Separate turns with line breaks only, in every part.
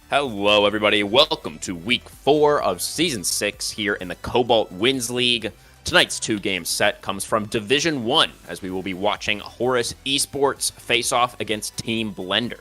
Hello, everybody. Welcome to Week 4 of Season 6 here in the Cobalt Wins League. Tonight's two-game set comes from Division 1, as we will be watching Horus Esports face off against Team Blender.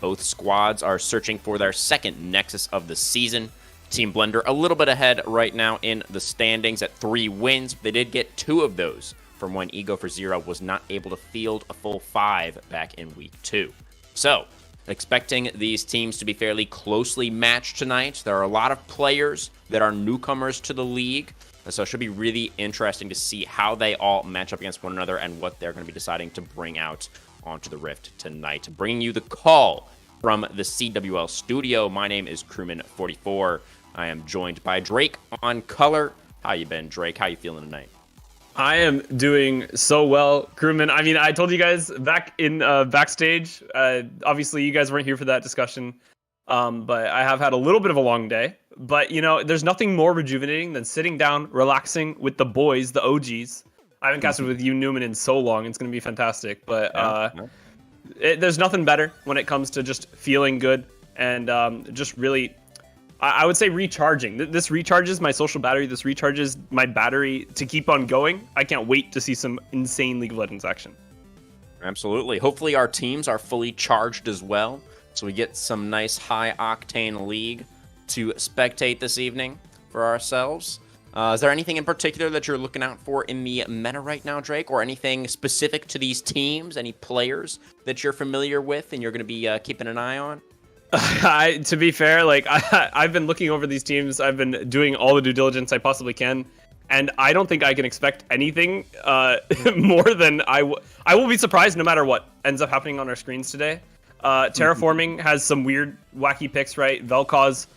Both squads are searching for their second Nexus of the season. Team Blender a little bit ahead right now in the standings at 3 wins. They did get 2 of those from when Ego for Zero was not able to field a full 5 back in Week 2. So, expecting these teams to be fairly closely matched tonight. There are a lot of players that are newcomers to the league, so it should be really interesting to see how they all match up against one another and what they're going to be deciding to bring out onto the Rift tonight. Bringing you the call from the CWL studio, my name is Crewman44. I am joined by Drake on color. How you been, Drake? How you feeling tonight?
I am doing so well, crewman. I mean, I told you guys back in backstage. Obviously, you guys weren't here for that discussion, but I have had a little bit of a long day. But, you know, there's nothing more rejuvenating than sitting down, relaxing with the boys, the OGs. I haven't casted with you, Newman, in so long. It's going to be fantastic. But there's nothing better when it comes to just feeling good and just really... I would say recharging. This recharges my social battery. This recharges my battery to keep on going. I can't wait to see some insane League of Legends action.
Absolutely. Hopefully our teams are fully charged as well, so we get some nice high-octane League to spectate this evening for ourselves. Is there anything in particular that you're looking out for in the meta right now, Drake, or anything specific to these teams, any players that you're familiar with and you're going to be keeping an eye on?
To be fair, like I've been looking over these teams. I've been doing all the due diligence I possibly can, and I don't think I can expect anything more than I will be surprised no matter what ends up happening on our screens today. Terraforming has some weird, wacky picks, right? Vel'Koz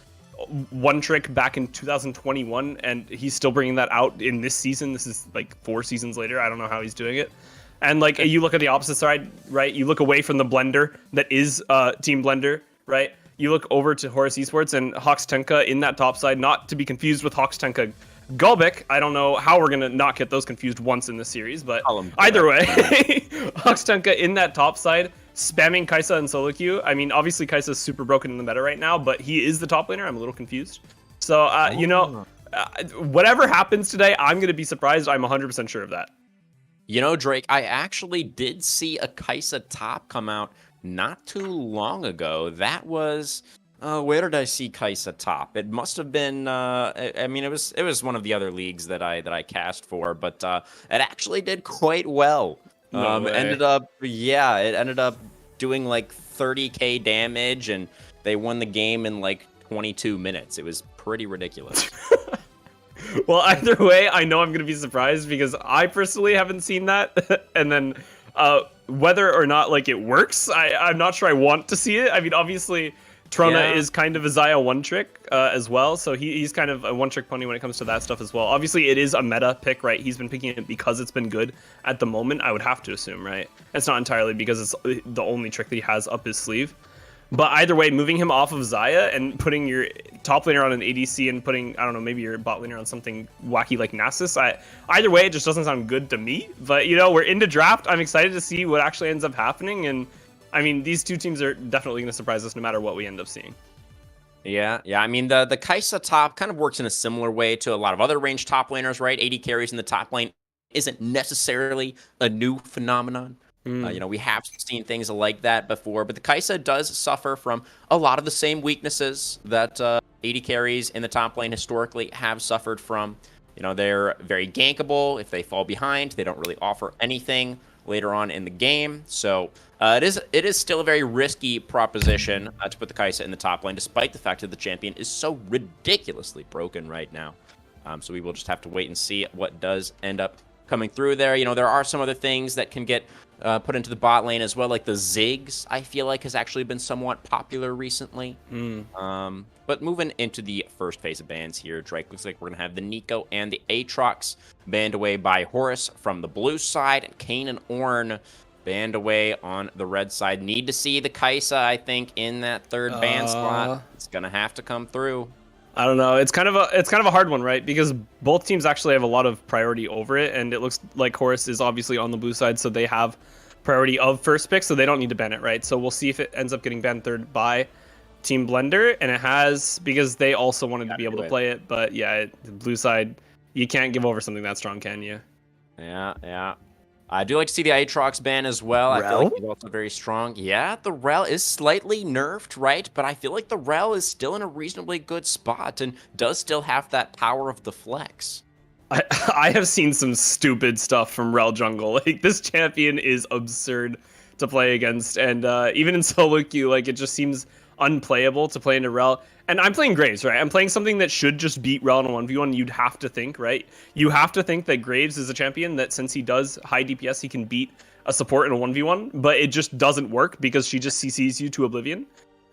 one trick back in 2021, and he's still bringing that out in this season. This is like 4 seasons later. I don't know how he's doing it. And like you look at the opposite side, right? You look away from the Blender that is Team Blender. Right, you look over to Horus Esports and Hoxtenka in that top side, not to be confused with Hoxtenka Gulbik. I don't know how we're gonna not get those confused once in this series, but either way, Hoxtenka in that top side, spamming Kai'Sa and solo queue. I mean, obviously Kai'Sa's super broken in the meta right now, but he is the top laner. I'm a little confused. So, you know, whatever happens today, I'm gonna be surprised. I'm 100% sure of that.
You know, Drake, I actually did see a Kai'Sa top come out not too long ago. That was where did I see Kai'Sa top? It must have been I mean, it was one of the other leagues that I cast for, but it actually did quite well.
No way.
It ended up doing like 30k damage, and they won the game in like 22 minutes. It was pretty ridiculous.
Well, either way, I know I'm going to be surprised because I personally haven't seen that. And then whether or not like it works, I'm not sure I want to see it. I mean, obviously, Trona is kind of a Xayah one-trick as well. So he's kind of a one-trick pony when it comes to that stuff as well. Obviously, it is a meta pick, right? He's been picking it because it's been good at the moment, I would have to assume, right? It's not entirely because it's the only trick that he has up his sleeve. But either way, moving him off of Xayah and putting your top laner on an ADC and putting, I don't know, maybe your bot laner on something wacky like Nasus, either way, it just doesn't sound good to me. But, you know, we're into draft. I'm excited to see what actually ends up happening. And, I mean, these two teams are definitely going to surprise us no matter what we end up seeing.
Yeah. I mean, the Kai'Sa top kind of works in a similar way to a lot of other range top laners, right? 80 carries in the top lane isn't necessarily a new phenomenon. You know, we have seen things like that before, but the Kai'Sa does suffer from a lot of the same weaknesses that 80 carries in the top lane historically have suffered from. You know, they're very gankable. If they fall behind, they don't really offer anything later on in the game. So it is still a very risky proposition to put the Kai'Sa in the top lane, despite the fact that the champion is so ridiculously broken right now. So we will just have to wait and see what does end up coming through there. You know, there are some other things that can get put into the bot lane as well, like the Ziggs, I feel like has actually been somewhat popular recently. But moving into the first phase of bans here, Drake, looks like we're going to have the Nico and the Aatrox banned away by Horus from the blue side, and Kayn and Ornn banned away on the red side. Need to see the Kai'Sa, I think, in that third ban slot. It's going to have to come through.
I don't know. It's kind of a hard one, right? Because both teams actually have a lot of priority over it, and it looks like Horus is obviously on the blue side, so they have priority of first pick, so they don't need to ban it, right? So we'll see if it ends up getting banned third by Team Blender, and it has because they also wanted to be able to play it. But yeah, the blue side, you can't give over something that strong, can you?
Yeah. I do like to see the Aatrox ban as well. I feel like he's also very strong. Yeah, the Rel is slightly nerfed, right? But I feel like the Rel is still in a reasonably good spot and does still have that power of the flex.
I have seen some stupid stuff from Rel jungle. Like, this champion is absurd to play against, and even in solo queue, like, it just seems unplayable to play into Rel. And I'm playing Graves, right? I'm playing something that should just beat Rel in a 1v1. You'd have to think, right? You have to think that Graves is a champion that, since he does high DPS, he can beat a support in a 1v1, but it just doesn't work because she just CCs you to oblivion.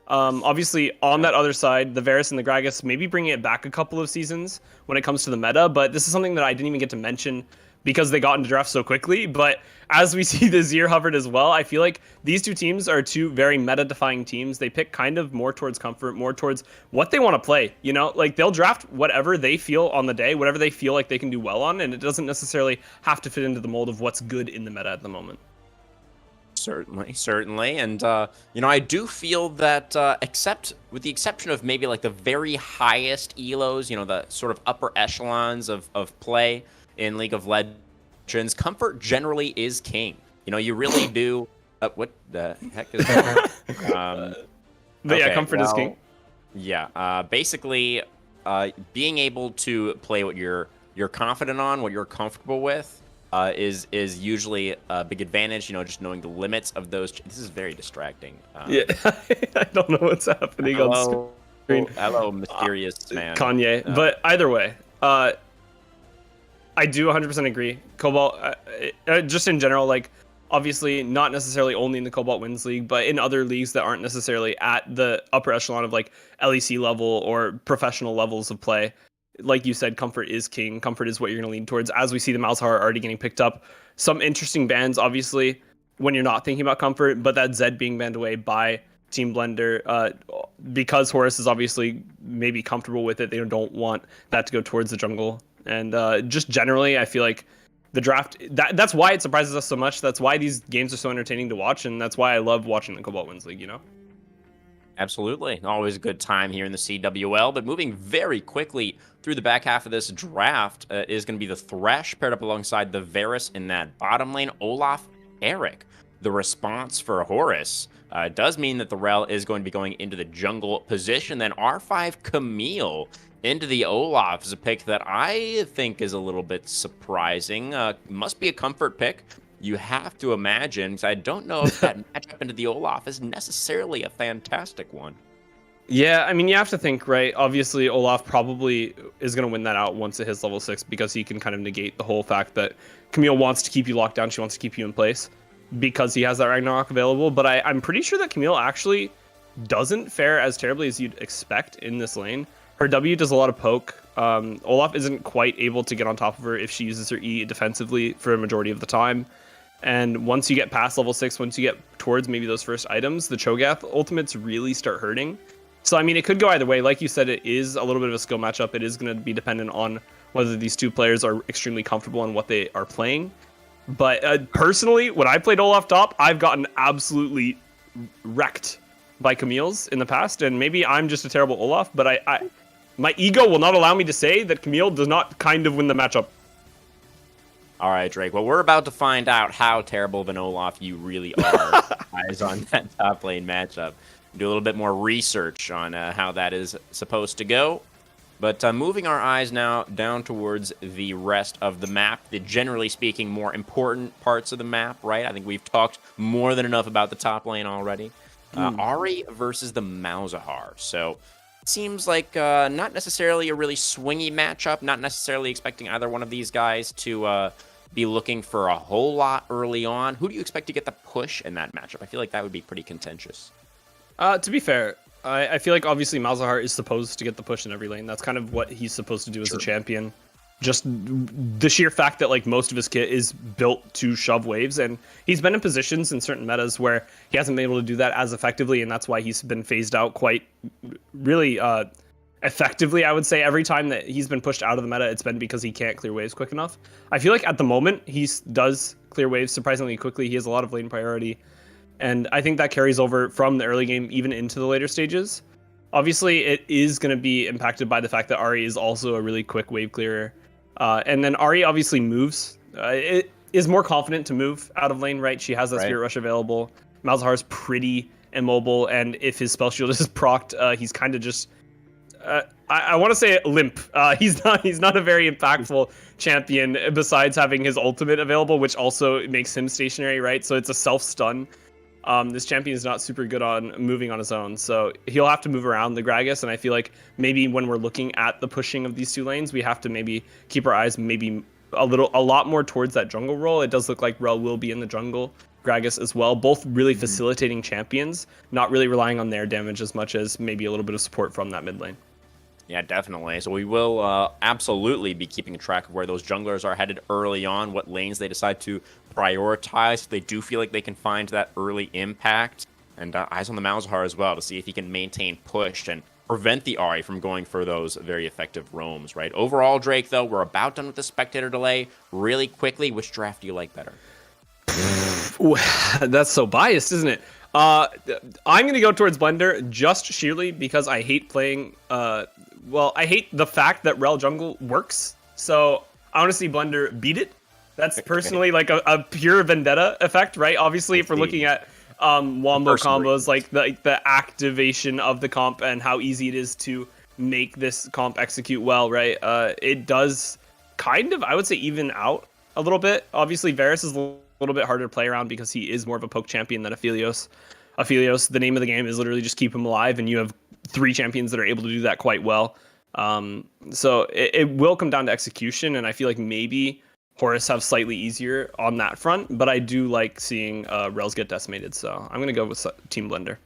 Obviously, on that other side, the Varus and the Gragas maybe bringing it back a couple of seasons when it comes to the meta, but this is something that I didn't even get to mention because they got into draft so quickly. But as we see the Zir Hovered as well, I feel like these two teams are two very meta-defying teams. They pick kind of more towards comfort, more towards what they want to play. You know, like, they'll draft whatever they feel on the day, whatever they feel like they can do well on, and it doesn't necessarily have to fit into the mold of what's good in the meta at the moment.
Certainly. And, you know, I do feel that, with the exception of maybe like the very highest elos, you know, the sort of upper echelons of play in League of Legends, comfort generally is king. You know, you really do. What the heck is that?
But yeah, comfort is king.
Yeah. Basically, being able to play what you're confident on, what you're comfortable with, is usually a big advantage. You know, just knowing the limits of those. This is very distracting.
Yeah, I don't know what's happening on screen.
Hello, mysterious man.
Kanye. But either way, I do 100% agree. Cobalt, just in general, like, obviously not necessarily only in the Cobalt Wins League, but in other leagues that aren't necessarily at the upper echelon of like LEC level or professional levels of play. Like you said, comfort is king. Comfort is what you're going to lean towards, as we see the Malzahar already getting picked up. Some interesting bans, obviously, when you're not thinking about comfort, but that Zed being banned away by Team Blender, because Horus is obviously maybe comfortable with it. They don't want that to go towards the jungle. And just generally, I feel like the draft, that's why it surprises us so much. That's why these games are so entertaining to watch, and that's why I love watching the Cobalt Wins League, you know?
Absolutely. Always a good time here in the CWL, but moving very quickly through the back half of this draft is going to be the Thresh paired up alongside the Varus in that bottom lane, Olaf, Eric. The response for Horus does mean that the Rel is going to be going into the jungle position. Then R5 Camille into the Olaf is a pick that I think is a little bit surprising. Must be a comfort pick. You have to imagine, because I don't know if that matchup into the Olaf is necessarily a fantastic one.
Yeah, I mean, you have to think, right? Obviously, Olaf probably is going to win that out once it hits level 6 because he can kind of negate the whole fact that Camille wants to keep you locked down. She wants to keep you in place because he has that Ragnarok available. But I'm pretty sure that Camille actually doesn't fare as terribly as you'd expect in this lane. Her W does a lot of poke. Olaf isn't quite able to get on top of her if she uses her E defensively for a majority of the time. And once you get past level 6, once you get towards maybe those first items, the Cho'Gath ultimates really start hurting. So, I mean, it could go either way. Like you said, it is a little bit of a skill matchup. It is going to be dependent on whether these two players are extremely comfortable in what they are playing. But personally, when I played Olaf top, I've gotten absolutely wrecked by Camille's in the past. And maybe I'm just a terrible Olaf, but my ego will not allow me to say that Camille does not kind of win the matchup.
All right, Drake. Well, we're about to find out how terrible of an Olaf you really are eyes on that top lane matchup. Do a little bit more research on how that is supposed to go. But moving our eyes now down towards the rest of the map, the generally speaking more important parts of the map, right? I think we've talked more than enough about the top lane already. Ahri versus the Malzahar. So it seems like not necessarily a really swingy matchup, not necessarily expecting either one of these guys to be looking for a whole lot early on. Who do you expect to get the push in that matchup? I feel like that would be pretty contentious.
To be fair, I feel like obviously Malzahar is supposed to get the push in every lane. That's kind of what he's supposed to do as a champion. Just the sheer fact that like most of his kit is built to shove waves, and he's been in positions in certain metas where he hasn't been able to do that as effectively, and that's why he's been phased out quite really effectively. I would say every time that he's been pushed out of the meta, it's been because he can't clear waves quick enough. I feel like at the moment he does clear waves surprisingly quickly. He has a lot of lane priority, and I think that carries over from the early game even into the later stages. Obviously, it is going to be impacted by the fact that Ari is also a really quick wave clearer. And then Ari obviously moves. It is more confident to move out of lane, right? She has that Spirit Rush available. Malzahar's pretty immobile, and if his spell shield is procced, he's kind of just... I want to say limp. He's not a very impactful champion besides having his ultimate available, which also makes him stationary, right? So it's a self-stun. This champion is not super good on moving on his own, so he'll have to move around the Gragas, and I feel like maybe when we're looking at the pushing of these two lanes, we have to maybe keep our eyes maybe a lot more towards that jungle role. It does look like Rel will be in the jungle, Gragas as well, both really facilitating champions, not really relying on their damage as much as maybe a little bit of support from that mid lane.
Yeah, definitely. So we will absolutely be keeping track of where those junglers are headed early on, what lanes they decide to prioritize. If they do feel like they can find that early impact. And eyes on the Malzahar as well to see if he can maintain push and prevent the Ahri from going for those very effective roams, right? Overall, Drake, though, we're about done with the spectator delay. Really quickly, which draft do you like better?
Ooh, that's so biased, isn't it? I'm going to go towards Blender just sheerly because I hate playing... well, I hate the fact that Rel jungle works, so I want to see Blender beat it. That's personally like a pure vendetta effect, right? Obviously, if we're looking at wombo combos, like the activation of the comp and how easy it is to make this comp execute well, right? It does kind of, I would say, even out a little bit. Obviously, Varus is a little bit harder to play around because he is more of a poke champion than Aphelios. Aphelios, the name of the game is literally just keep him alive, and you have 3 champions that are able to do that quite well. So it will come down to execution, and I feel like maybe Horus have slightly easier on that front, but I do like seeing Rels get decimated, so I'm going to go with Team Blender.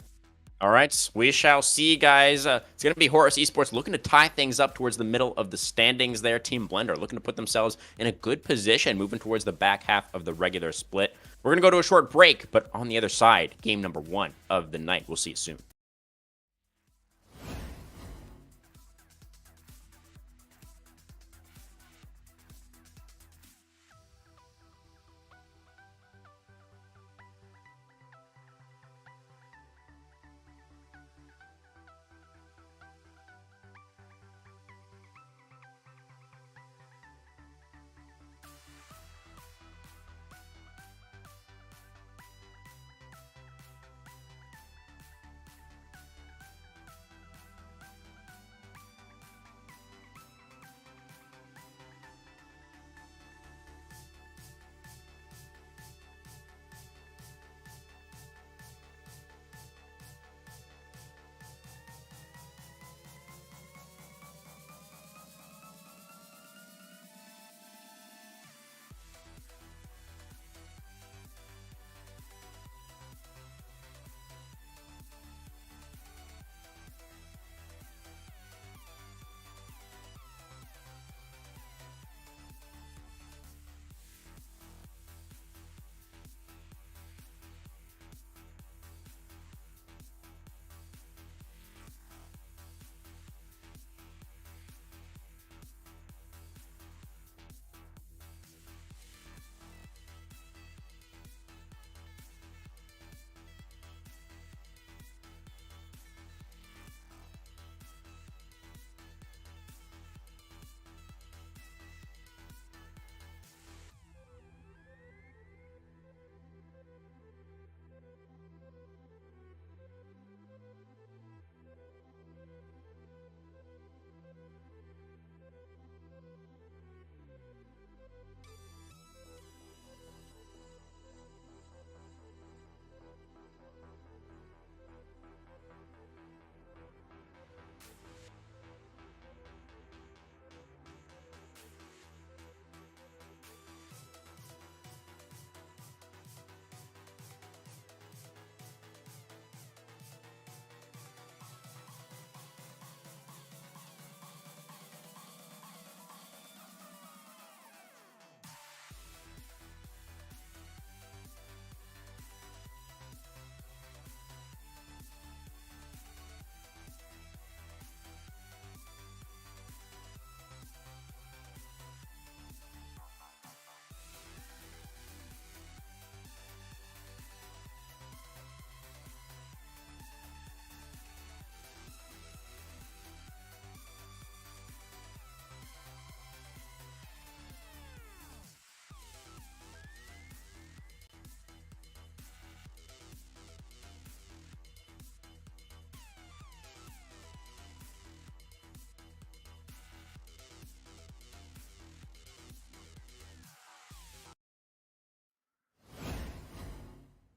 All right, we shall see, guys. It's going to be Horus Esports looking to tie things up towards the middle of the standings there. Team Blender looking to put themselves in a good position, moving towards the back half of the regular split. We're going to go to a short break, but on the other side, game number 1 of the night. We'll see you soon.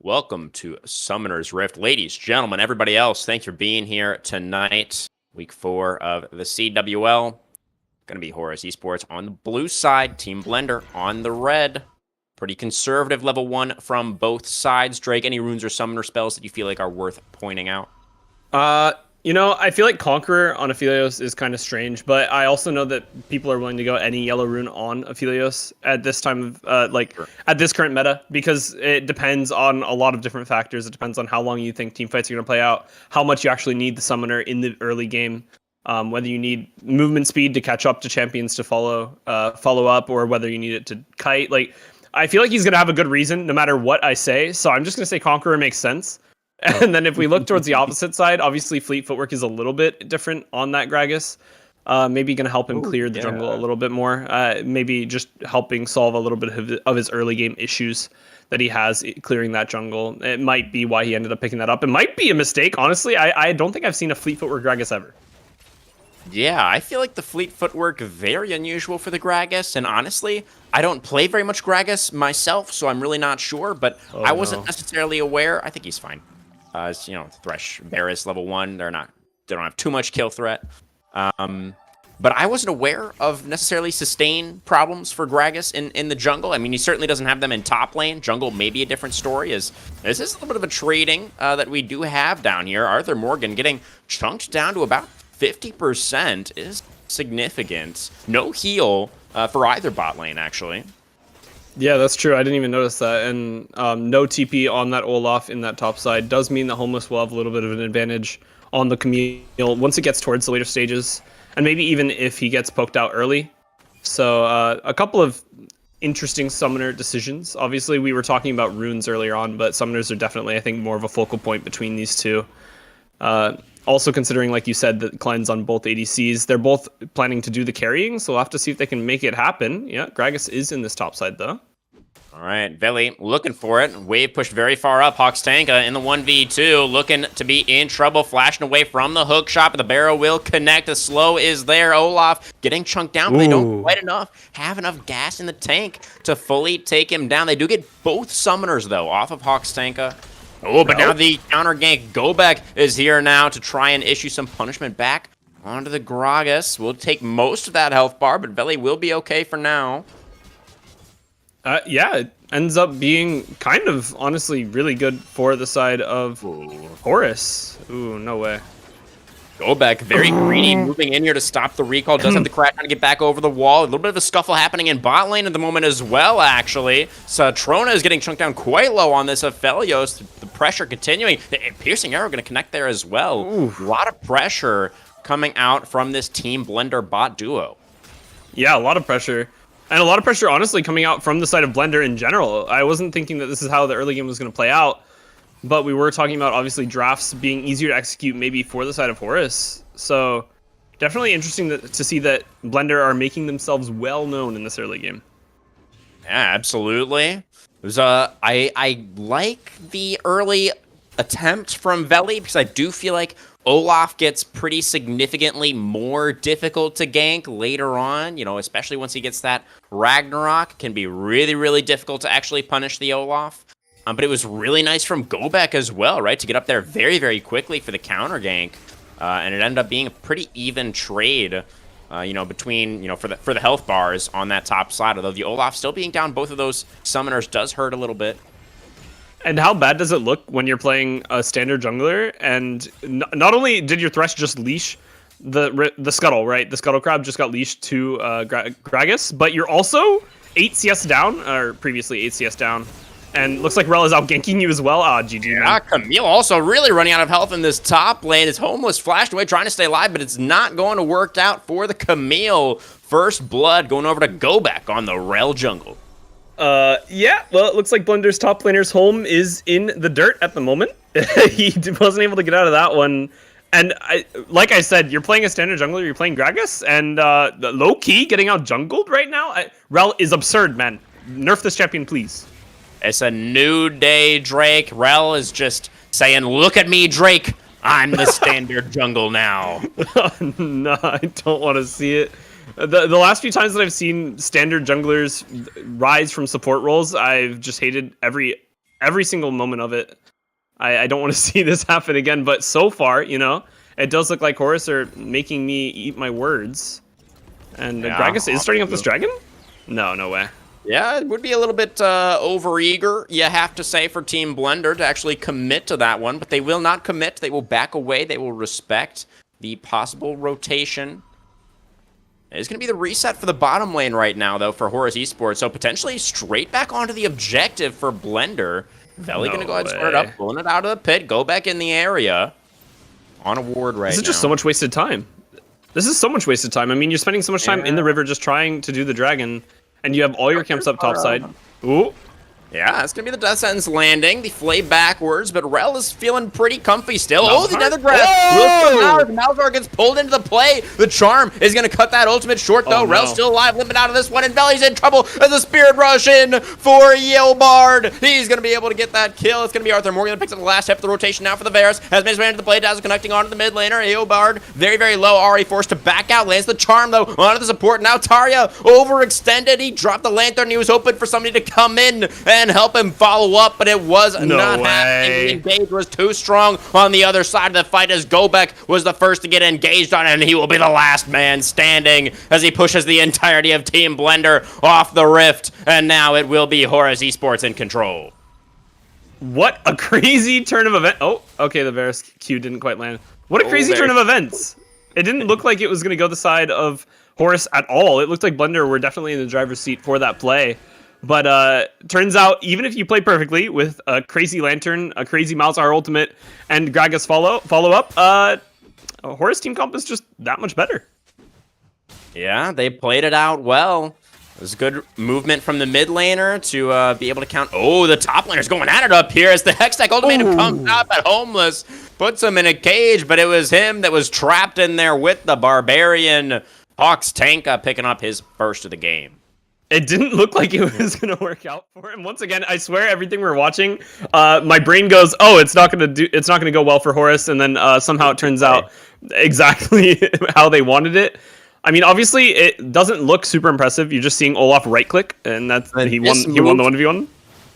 Welcome to Summoner's Rift. Ladies, gentlemen, everybody else, thanks for being here tonight. Week 4 of the CWL. Going to be HRS Esports on the blue side, Team Blender on the red. Pretty conservative level 1 from both sides. Drake, any runes or summoner spells that you feel like are worth pointing out?
I feel like Conqueror on Aphelios is kind of strange, but I also know that people are willing to go any yellow rune on Aphelios at this time of, at this current meta, because it depends on a lot of different factors. It depends on how long you think team fights are going to play out, how much you actually need the summoner in the early game, whether you need movement speed to catch up to champions to follow up, or whether you need it to kite. Like, I feel like he's going to have a good reason no matter what I say, so I'm just going to say Conqueror makes sense. And then if we look towards the opposite side, obviously Fleet Footwork is a little bit different on that Gragas. Maybe going to help him clear the jungle a little bit more. Maybe just helping solve a little bit of his early game issues that he has clearing that jungle. It might be why he ended up picking that up. It might be a mistake, honestly. I don't think I've seen a Fleet Footwork Gragas ever.
Yeah, I feel like the Fleet Footwork very unusual for the Gragas, and honestly, I don't play very much Gragas myself, so I'm really not sure, but I wasn't necessarily aware. I think he's fine. Thresh, Varus, level 1, they don't have too much kill threat. But I wasn't aware of necessarily sustain problems for Gragas in the jungle. I mean, he certainly doesn't have them in top lane. Jungle may be a different story, as this is a little bit of a trading that we do have down here. Arthur Morgan getting chunked down to about 50% is significant. No heal for either bot lane, actually.
Yeah, that's true. I didn't even notice that. And no TP on that Olaf in that top side does mean that Homeless will have a little bit of an advantage on the Camille once it gets towards the later stages. And maybe even if he gets poked out early. So a couple of interesting summoner decisions. Obviously, we were talking about runes earlier on, but summoners are definitely, I think, more of a focal point between these two. Also considering, like you said, the cleanse on both ADCs. They're both planning to do the carrying, so we'll have to see if they can make it happen. Yeah, Gragas is in this top side, though.
All right, Veli looking for it. Wave pushed very far up. Hawkstanka in the 1v2, looking to be in trouble, flashing away from the hook shot, but the barrow will connect. The slow is there. Olaf getting chunked down, but they don't quite have enough gas in the tank to fully take him down. They do get both summoners, though, off of Hawkstanka. Oh, but now the counter gank Gobek is here now to try and issue some punishment back onto the Gragas. We'll take most of that health bar, but Veli will be okay for now.
Yeah, it ends up being kind of, honestly, really good for the side of Horus. Ooh, no way.
Gobek, very greedy, moving in here to stop the recall. Does have the crack trying to get back over the wall. A little bit of a scuffle happening in bot lane at the moment as well, actually. Satrona is getting chunked down quite low on this Aphelios. The pressure continuing. The piercing arrow going to connect there as well. Ooh. A lot of pressure coming out from this Team Blender bot duo.
Yeah, a lot of pressure. And a lot of pressure, honestly, coming out from the side of Blender in general. I wasn't thinking that this is how the early game was going to play out. But we were talking about, obviously, drafts being easier to execute maybe for the side of Horus. So definitely interesting to see that Blender are making themselves well known in this early game.
Yeah, absolutely. It was I like the early attempt from Veli, because I do feel like Olaf gets pretty significantly more difficult to gank later on, especially once he gets that Ragnarok. It can be really, really difficult to actually punish the Olaf. But it was really nice from Gobek as well, right? To get up there very, very quickly for the counter gank. And it ended up being a pretty even trade, between, for the health bars on that top side. Although the Olaf still being down both of those summoners does hurt a little bit.
And how bad does it look when you're playing a standard jungler? And not only did your Thresh just leash the Scuttle, right? The Scuttle Crab just got leashed to Gragas, but you're also 8 CS down, or previously 8 CS down. And looks like Rel is out ganking you as well. GG, man.
Yeah, Camille also really running out of health in this top lane. His Homeless flashed away, trying to stay alive, but it's not going to work out for the Camille. First blood going over to Gobek on the Rel jungle.
Yeah, well, it looks like Blender's top laner's home is in the dirt at the moment. He wasn't able to get out of that one. And like I said, you're playing a standard jungler, you're playing Gragas, and low-key getting out jungled right now. Rel is absurd, man. Nerf this champion, please.
It's a new day, Drake. Rel is just saying, look at me, Drake. I'm the standard jungle now.
No, I don't want to see it. The last few times that I've seen standard junglers rise from support roles, I've just hated every every single moment of it. I don't want to see this happen again, but so far, you know, it does look like Horus are making me eat my words. And Gragas is starting up this dragon? No, no way.
Yeah, it would be a little bit overeager, you have to say, for Team Blender to actually commit to that one, but they will not commit. They will back away. They will respect the possible rotation. It's going to be the reset for the bottom lane right now, though, for Horus Esports. So potentially straight back onto the objective for Blender. Veli going to go ahead and start it up, pulling it out of the pit, go back in the area. On a ward right now.
This is just so much wasted time. This is so much wasted time. I mean, you're spending so much time in the river just trying to do the dragon, and you have all your camps up topside. Ooh.
Yeah, it's going to be the Death Sentence landing. The flay backwards, but Rel is feeling pretty comfy still. Oh, the Nether Grasp will come out. Malzar gets pulled into the play. The Charm is going to cut that ultimate short, though. Rel's still alive, limping out of this one, and Veli's in trouble as a Spirit Rush in for Yobard. He's going to be able to get that kill. It's going to be Arthur Morgan that picks up the last step of the rotation now for the Varus. Has made his way into the play, Dazzle connecting onto the mid laner. Yobard, very, very low, already forced to back out. Lands the Charm, though, onto the support. Now Tarya overextended. He dropped the Lantern. He was hoping for somebody to come in and help him follow up, but it was not happening. The engage was too strong on the other side of the fight as Gobek was the first to get engaged on it, and he will be the last man standing as he pushes the entirety of Team Blender off the rift, and now it will be Horus Esports in control.
What a crazy turn of events. Oh, okay, the Varus Q didn't quite land. What a crazy turn of events. It didn't look like it was going to go the side of Horus at all. It looked like Blender were definitely in the driver's seat for that play. But turns out, even if you play perfectly with a crazy Lantern, a crazy Malzahar ultimate, and Gragas follow up, Horus team comp is just that much better.
Yeah, they played it out well. It was good movement from the mid laner to be able to count. Oh, the top laner's going at it up here as the Hextech Ultimatum comes up at Homeless, puts him in a cage, but it was him that was trapped in there with the Barbarian. Hawks Tanka picking up his first of the game.
It didn't look like it was going to work out for him. Once again, I swear everything we're watching, my brain goes, "Oh, it's not going to go well for Horus," and then somehow it turns out exactly how they wanted it. I mean, obviously it doesn't look super impressive. You're just seeing Olaf right click, and he won the 1v1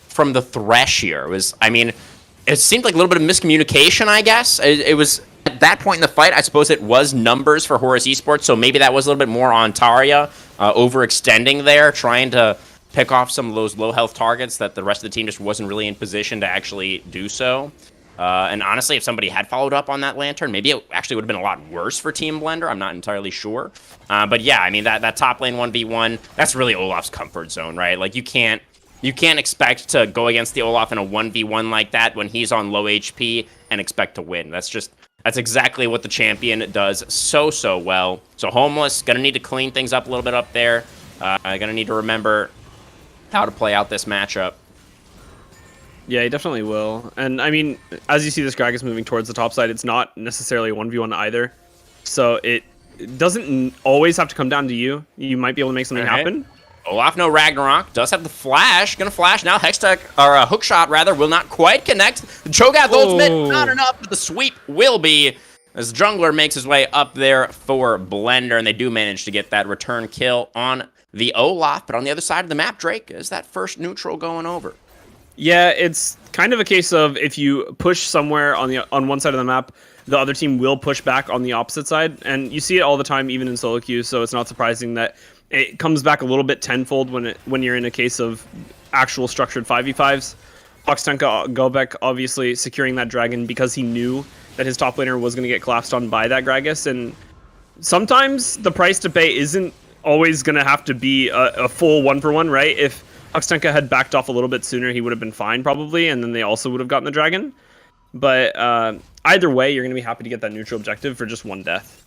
from the Thresh here. It seemed like a little bit of miscommunication, I guess. It was at that point in the fight, I suppose it was numbers for Horus Esports, so maybe that was a little bit more on Tarya. Overextending there, trying to pick off some of those low health targets that the rest of the team just wasn't really in position to actually do so. And honestly, if somebody had followed up on that Lantern, maybe it actually would have been a lot worse for Team Blender. I'm not entirely sure. But yeah, I mean, that top lane 1v1, that's really Olaf's comfort zone, right? Like, you can't expect to go against the Olaf in a 1v1 like that when he's on low HP and expect to win. That's exactly what the champion does so well. So Homeless, going to need to clean things up a little bit up there. Going to need to remember how to play out this matchup.
Yeah, he definitely will. And I mean, as you see this Gragas moving towards the top side, it's not necessarily a 1v1 either. So it doesn't always have to come down to you. You might be able to make something happen.
Olaf, no Ragnarok, does have the flash, gonna flash now. Hextech, or a hook shot rather, will not quite connect. The Cho'Gath ultimate, not enough, but the sweep will be, as Jungler makes his way up there for Blender, and they do manage to get that return kill on the Olaf. But on the other side of the map, Drake, is that first neutral going over?
Yeah, it's kind of a case of if you push somewhere on one side of the map, the other team will push back on the opposite side, and you see it all the time, even in solo queue, so it's not surprising that it comes back a little bit tenfold when you're in a case of actual structured 5v5s. Hawkstanka Gobek obviously securing that dragon because he knew that his top laner was going to get collapsed on by that Gragas, and sometimes the price to pay isn't always going to have to be a full 1-for-1, right? If Hawkstanka had backed off a little bit sooner, he would have been fine probably, and then they also would have gotten the dragon. But either way, you're going to be happy to get that neutral objective for just one death.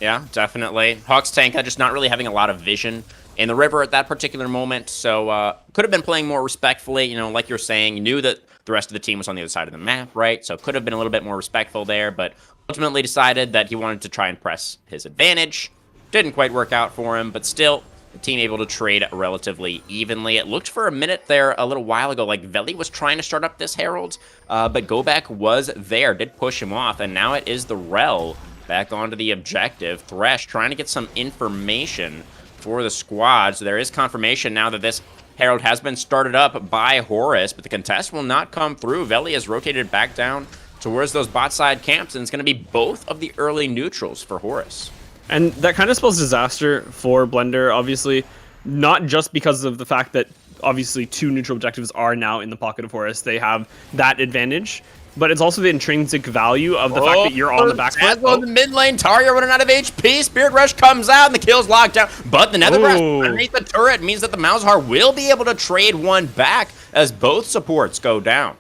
Yeah, definitely. Hawks Tanka just not really having a lot of vision in the river at that particular moment, so could have been playing more respectfully. You know, like you're saying, you knew that the rest of the team was on the other side of the map, right? So could have been a little bit more respectful there, but ultimately decided that he wanted to try and press his advantage. Didn't quite work out for him, but still, the team able to trade relatively evenly. It looked for a minute there a little while ago like Veli was trying to start up this Herald, but Gobek was there, did push him off, and now it is the Rel back onto the objective. Thresh trying to get some information for the squad. So there is confirmation now that this Herald has been started up by Horus, but the contest will not come through. Veli has rotated back down towards those bot side camps, and it's going to be both of the early neutrals for Horus.
And that kind of spells disaster for Blender, obviously, not just because of the fact that obviously 2 neutral objectives are now in the pocket of Horus. They have that advantage, but it's also the intrinsic value of the fact that you're on the back foot.
On the mid lane, Tarja running out of HP. Spirit Rush comes out, and the kill's locked down. But the Nether Brass underneath the turret means that the Malzahar will be able to trade one back as both supports go down.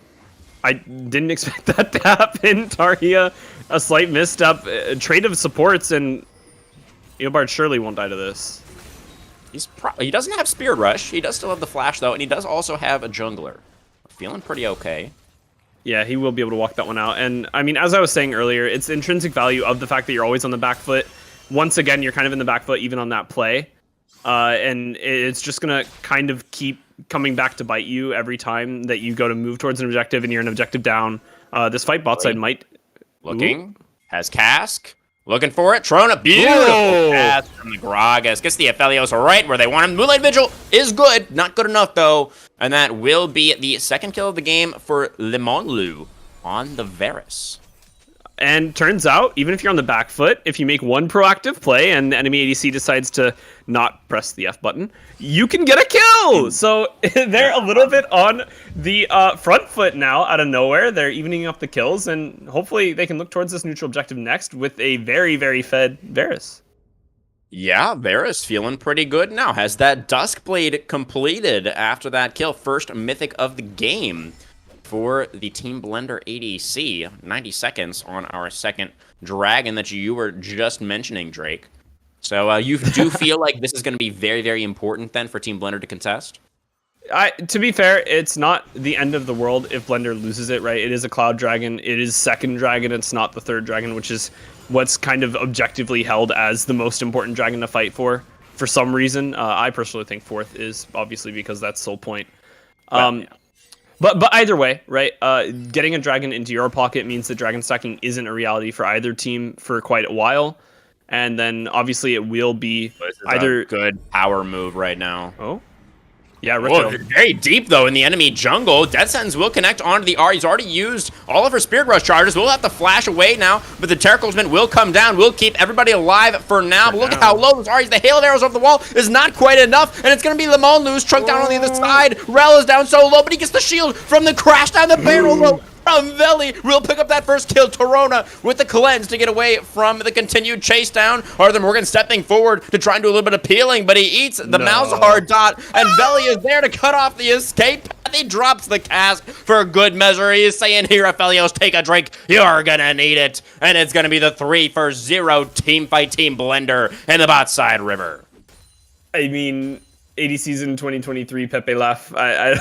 I didn't expect that to happen. Tarja, a slight misstep, a trade of supports, and Eobard surely won't die to this.
He doesn't have Spirit Rush. He does still have the Flash, though, and he does also have a jungler. Feeling pretty okay.
Yeah, he will be able to walk that one out. And, I mean, as I was saying earlier, it's the intrinsic value of the fact that you're always on the back foot. Once again, you're kind of in the back foot even on that play. And it's just going to kind of keep coming back to bite you every time that you go to move towards an objective and you're an objective down. This fight bot side might...
Looking. Has Cask. Looking for it. Trona. Beautiful pass from the Gragas. Gets the Aphelios right where they want him. Moonlight Vigil is good. Not good enough, though. And that will be the second kill of the game for Limonlu on the Varus.
And turns out, even if you're on the back foot, if you make one proactive play and the enemy ADC decides to not press the F button, you can get a kill! So they're a little bit on the front foot now out of nowhere. They're evening up the kills, and hopefully they can look towards this neutral objective next with a very, very fed Varus.
Yeah, Varus feeling pretty good now. Has that Duskblade completed after that kill. First mythic of the game for the Team Blender ADC. 90 seconds on our second dragon that you were just mentioning, Drake. So you do feel like this is going to be very, very important then for Team Blender to contest?
To be fair, it's not the end of the world if Blender loses it, right? It is a Cloud Dragon. It is second dragon. It's not the third dragon, which is what's kind of objectively held as the most important dragon to fight for some reason. I personally think fourth is obviously because that's Soul Point. Yeah. But either way, right? Getting a dragon into your pocket means that dragon stacking isn't a reality for either team for quite a while. And then obviously it will be either
a good power move right now.
Oh, yeah,
very deep though in the enemy jungle. Death Sentence will connect onto the R. He's already used all of her Spirit Rush charges. We'll have to flash away now, but the Terraclesman will come down. We'll keep everybody alive for now. But look at how low those R's. The hail of arrows over the wall is not quite enough, and it's going to be Limonlu's trunked down on the other side. Rel is down so low, but he gets the shield from the crash down the barrel rope. From Veli, will pick up that first kill. Torona with the cleanse to get away from the continued chase down. Arthur Morgan stepping forward to try and do a little bit of peeling, but he eats the Malzahar dot, and Veli is there to cut off the escape path. He drops the cask for a good measure. He is saying here, Aphelios, take a drink. You're gonna need it. And it's gonna be the 3-for-0 team fight Team Blender in the bot side river.
I mean, 80 season 2023 Pepe laugh. I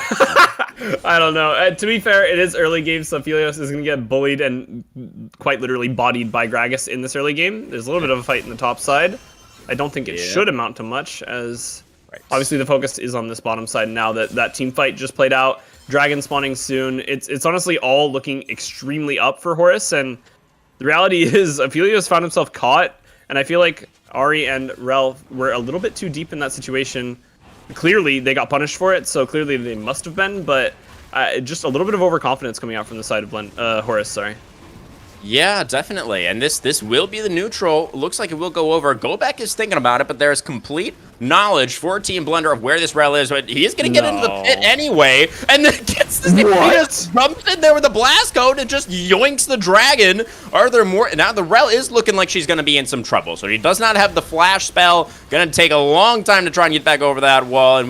I don't know. To be fair, it is early game, so Aphelios is going to get bullied and quite literally bodied by Gragas in this early game. There's a little bit of a fight in the top side. I don't think it should amount to much, as obviously the focus is on this bottom side now that that team fight just played out. Dragon spawning soon. It's honestly all looking extremely up for Horus, and the reality is Aphelios found himself caught, and I feel like Ari and Rel were a little bit too deep in that situation. Clearly, they got punished for it, so clearly they must have been, but just a little bit of overconfidence coming out from the side of Horus, sorry.
Yeah, definitely. And this will be the neutral. Looks like it will go over. Gobek is thinking about it, but there's complete knowledge for Team Blender of where this Rel is. But he is going to get into the pit anyway. And then gets this. He just jumps in there with a blast code and just yoinks the dragon. Are there more? Now the Rel is looking like she's going to be in some trouble. So he does not have the flash spell. Going to take a long time to try and get back over that wall. And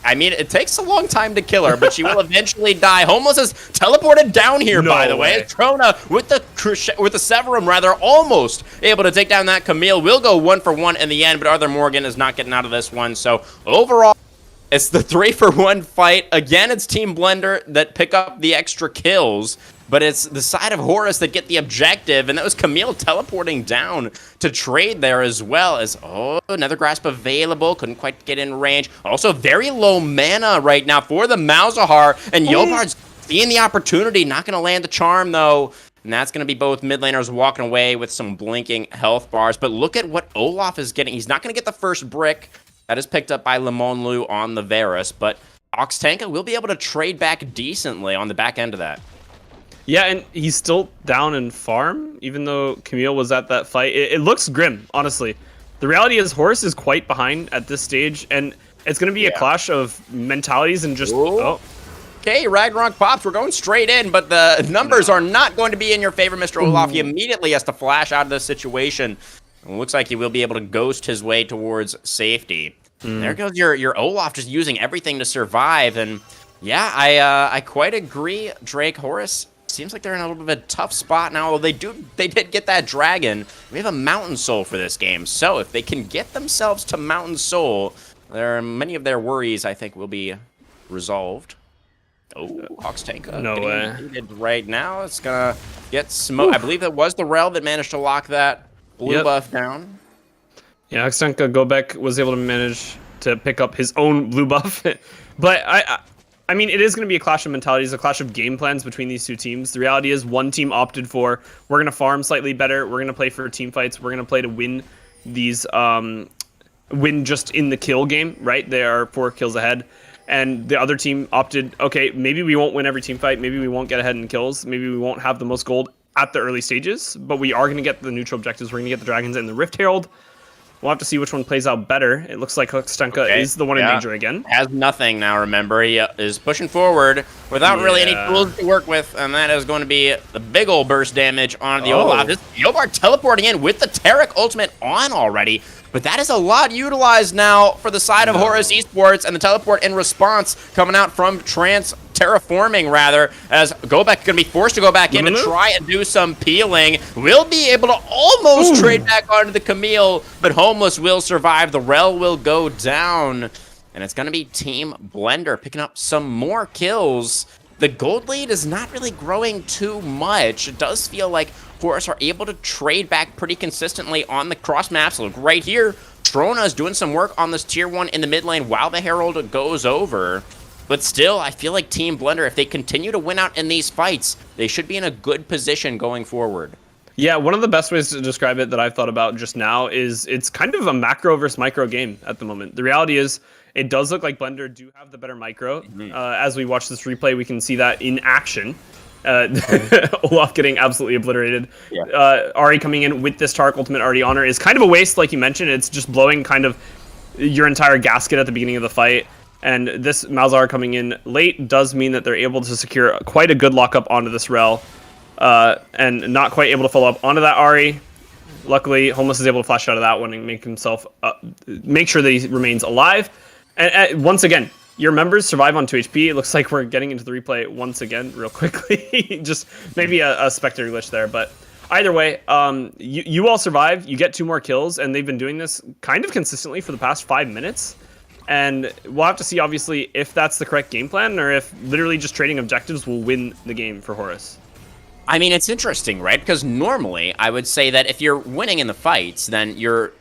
I mean, it takes a long time to kill her, but she will eventually die. Homeless is teleported down here, by the way. Trona with the Severum, rather, almost able to take down that Camille. Will go 1-for-1 in the end, but Arthur Morgan is not getting out of this one. So overall, it's the 3-for-1 fight. Again, it's Team Blender that pick up the extra kills, but it's the side of Horus that get the objective, and that was Camille teleporting down to trade there as well as, another grasp available. Couldn't quite get in range. Also, very low mana right now for the Malzahar, and Yobard's seeing the opportunity. Not going to land the charm, though. And that's going to be both mid laners walking away with some blinking health bars. But look at what Olaf is getting. He's not going to get the first brick. That is picked up by Limonlu on the Varus, but Oxtanka will be able to trade back decently on the back end of that.
Yeah, and he's still down in farm, even though Camille was at that fight. It looks grim, honestly. The reality is Horus is quite behind at this stage, and it's going to be a clash of mentalities and just... Oh.
Okay, Ragnarok pops. We're going straight in, but the numbers are not going to be in your favor, Mr. Olaf. He immediately has to flash out of this situation. It looks like he will be able to ghost his way towards safety. There goes your Olaf just using everything to survive. And yeah, I quite agree, Drake. Horus seems like they're in a little bit of a tough spot now. Although they did get that dragon. We have a Mountain Soul for this game. So if they can get themselves to Mountain Soul, many of their worries, I think, will be resolved. Oh, Oxtanka.
No way.
Right now, it's gonna get smoked. I believe it was the Rel that managed to lock that blue buff down.
Yeah, Oxtanka Gobek was able to manage to pick up his own blue buff. But I mean, it is going to be a clash of mentalities, a clash of game plans between these two teams. The reality is one team opted for, we're going to farm slightly better, we're going to play for team fights, we're going to play to win these, win just in the kill game, right? They are 4 kills ahead. And the other team opted, okay, maybe we won't win every team fight, maybe we won't get ahead in kills, maybe we won't have the most gold at the early stages, but we are going to get the neutral objectives, we're going to get the dragons and the Rift Herald. We'll have to see which one plays out better. It looks like Oxtanka is the one in danger again.
Has nothing now, remember. He is pushing forward without really any tools to work with, and that is going to be the big old burst damage on the Olaf. This Yobar teleporting in with the Taric ultimate on already, but that is a lot utilized now for the side of Horus Esports, and the teleport in response coming out from terraforming rather, as Gobek going to be forced to go back in and try and do some peeling. Will be able to almost trade back onto the Camille, but Homeless will survive. The Rel will go down, and it's going to be Team Blender picking up some more kills. The gold lead is not really growing too much. It does feel like Horus are able to trade back pretty consistently on the cross maps. Look right here, Trona is doing some work on this tier 1 in the mid lane while the Herald goes over. But still, I feel like Team Blender, if they continue to win out in these fights, they should be in a good position going forward.
Yeah, one of the best ways to describe it that I've thought about just now is it's kind of a macro versus micro game at the moment. The reality is, it does look like Blender do have the better micro. As we watch this replay, we can see that in action. Olaf getting absolutely obliterated. Ahri coming in with this Taric ultimate already on her is kind of a waste, like you mentioned. It's just blowing kind of your entire gasket at the beginning of the fight. And this Malzahar coming in late does mean that they're able to secure quite a good lockup onto this Rel. And not quite able to follow up onto that Ahri. Luckily, Homeless is able to flash out of that one and make himself make sure that he remains alive. And once again, your members survive on 2 HP. It looks like we're getting into the replay once again real quickly. Just maybe a Spectre glitch there. But either way, you all survive. You get 2 more kills. And they've been doing this kind of consistently for the past 5 minutes. And we'll have to see, obviously, if that's the correct game plan or if literally just trading objectives will win the game for Horus.
I mean, it's interesting, right? Because normally, I would say that if you're winning in the fights, then you're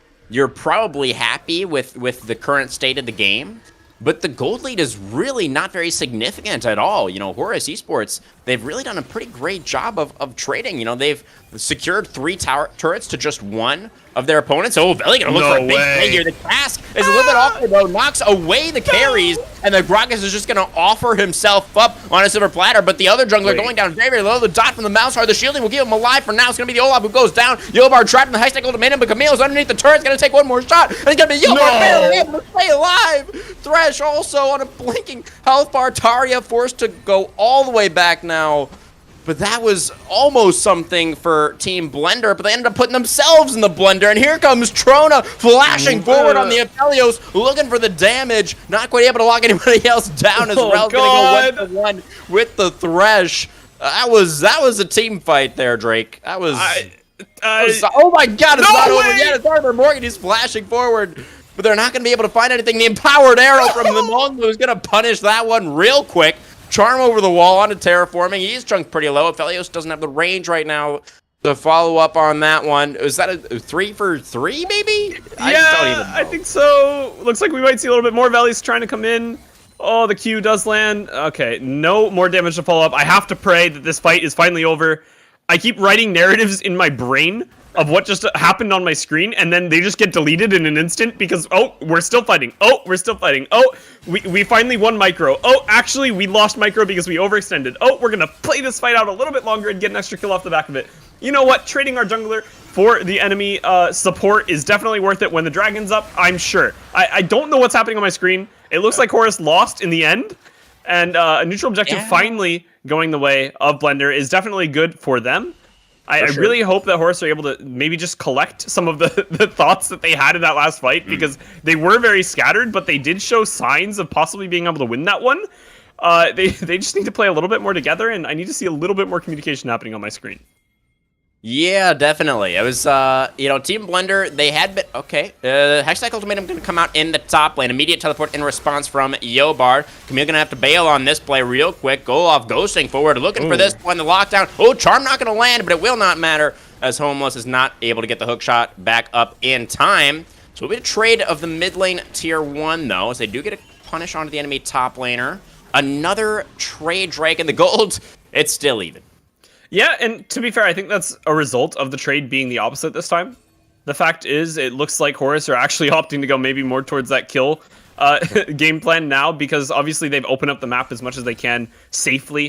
probably happy with the current state of the game. But the gold lead is really not very significant at all. You know, Horus Esports, they've really done a pretty great job of trading. You know, they've secured 3 turrets to just 1 of their opponents. Oh, Veli gonna look for a big play here. The cast is a little bit awkward, though. Knocks away the carries, and the Gragas is just gonna offer himself up on a silver platter, but the other jungler going down very, very low. The dot from the Malzahar, the shielding will keep him alive for now. It's gonna be the Olaf who goes down. Yobar trapped in the high stack ultimatum, but Camille's underneath the turret. It's gonna take 1 more shot, and it's gonna be Yobar barely able to stay alive. Thresh also on a blinking health bar. Taria forced to go all the way back now. But that was almost something for Team Blender, but they ended up putting themselves in the blender. And here comes Trona flashing forward on the Aphelios, looking for the damage. Not quite able to lock anybody else down as Rel's going to go 1-1 with the Thresh. That was a team fight there, Drake. That was... oh my god, it's not over yet. It's Arthur Morgan. He's flashing forward. But they're not going to be able to find anything. The empowered arrow from the Mongo is going to punish that one real quick. Charm over the wall onto terraforming. He's chunked pretty low. Aphelios doesn't have the range right now to follow up on that one. Is that a 3 for 3, maybe?
I think so. Looks like we might see a little bit more. Veli's trying to come in. Oh, the Q does land. Okay, no more damage to follow up. I have to pray that this fight is finally over. I keep writing narratives in my brain of what just happened on my screen, and then they just get deleted in an instant because, oh, we're still fighting. Oh, we're still fighting. Oh, we finally won micro. Oh, actually, we lost micro because we overextended. Oh, we're going to play this fight out a little bit longer and get an extra kill off the back of it. You know what? Trading our jungler for the enemy support is definitely worth it when the dragon's up, I'm sure. I don't know what's happening on my screen. It looks like Horus lost in the end, and a neutral objective finally going the way of Blender is definitely good for them. I really hope that Horus are able to maybe just collect some of the thoughts that they had in that last fight, because they were very scattered, but they did show signs of possibly being able to win that one. They just need to play a little bit more together, and I need to see a little bit more communication happening on my screen.
Yeah, definitely. It was, Team Blender, they had been, okay. Hextech Ultimatum going to come out in the top lane. Immediate teleport in response from Yobar. Camille going to have to bail on this play real quick. Go off, ghosting forward, looking for this one, the lockdown. Oh, Charm not going to land, but it will not matter as Homeless is not able to get the hook shot back up in time. So it'll be a trade of the mid lane tier 1, though, as they do get a punish onto the enemy top laner. Another trade Drake, and the gold, it's still even.
Yeah, and to be fair, I think that's a result of the trade being the opposite this time. The fact is, it looks like Horus are actually opting to go maybe more towards that kill game plan now, because obviously they've opened up the map as much as they can safely.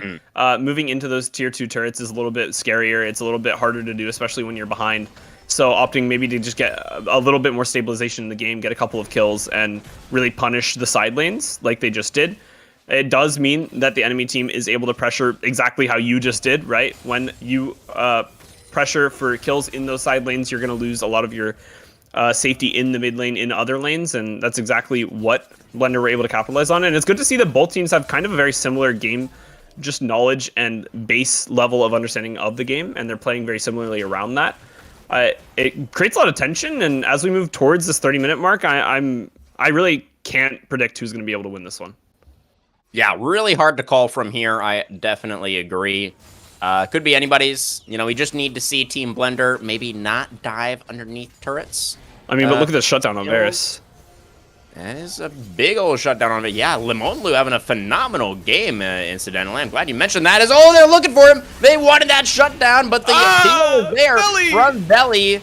Moving into those tier 2 turrets is a little bit scarier. It's a little bit harder to do, especially when you're behind. So opting maybe to just get a little bit more stabilization in the game, get a couple of kills, and really punish the side lanes like they just did. It does mean that the enemy team is able to pressure exactly how you just did, right? When you pressure for kills in those side lanes, you're going to lose a lot of your safety in the mid lane in other lanes, and that's exactly what Blender were able to capitalize on. And it's good to see that both teams have kind of a very similar game, just knowledge and base level of understanding of the game, and they're playing very similarly around that. It creates a lot of tension, and as we move towards this 30-minute mark, I really can't predict who's going to be able to win this one.
Yeah, really hard to call from here. I definitely agree. Could be anybody's. We just need to see Team Blender maybe not dive underneath turrets.
I mean, but look at the shutdown on Varus.
That is a big old shutdown on it. Yeah, Limonlu having a phenomenal game, incidentally. I'm glad you mentioned that. They're looking for him. They wanted that shutdown, but the appeal there from Belly.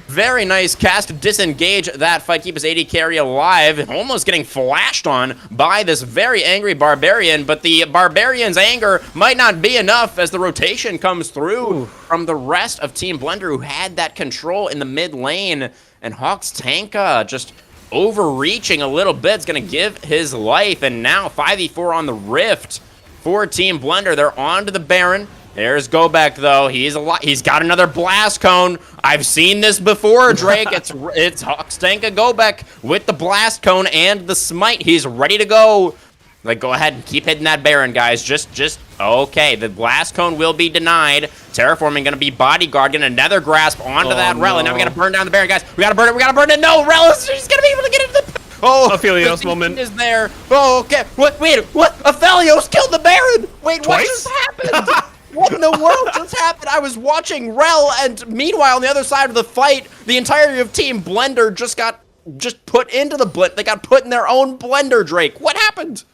Very nice cast to disengage that fight, keep his AD carry alive, almost getting flashed on by this very angry Barbarian, but the Barbarian's anger might not be enough as the rotation comes through from the rest of Team Blender, who had that control in the mid lane, and Hawks Tanka just overreaching a little bit. It's going to give his life, and now 5v4 on the Rift for Team Blender. They're on to the Baron. There's Gobek, though. He's got another blast cone. I've seen this before, Drake. It's Hawkstanka Gobek with the blast cone and the smite. He's ready to go. Go ahead and keep hitting that Baron, guys. Just okay. The blast cone will be denied. Terraforming gonna be bodyguard, getting another grasp onto that Rel. And now we gotta burn down the Baron, guys. We gotta burn it. No, Rel is just gonna be able to get into the. Oh,
Aphelios moment
is there. Oh, okay. Wait, what? Aphelios killed the Baron. Wait,
Twice?
What just happened? What in the world just happened? I was watching Rel, and meanwhile, on the other side of the fight, the entirety of Team Blender just put into the blend. They got put in their own blender, Drake. What happened?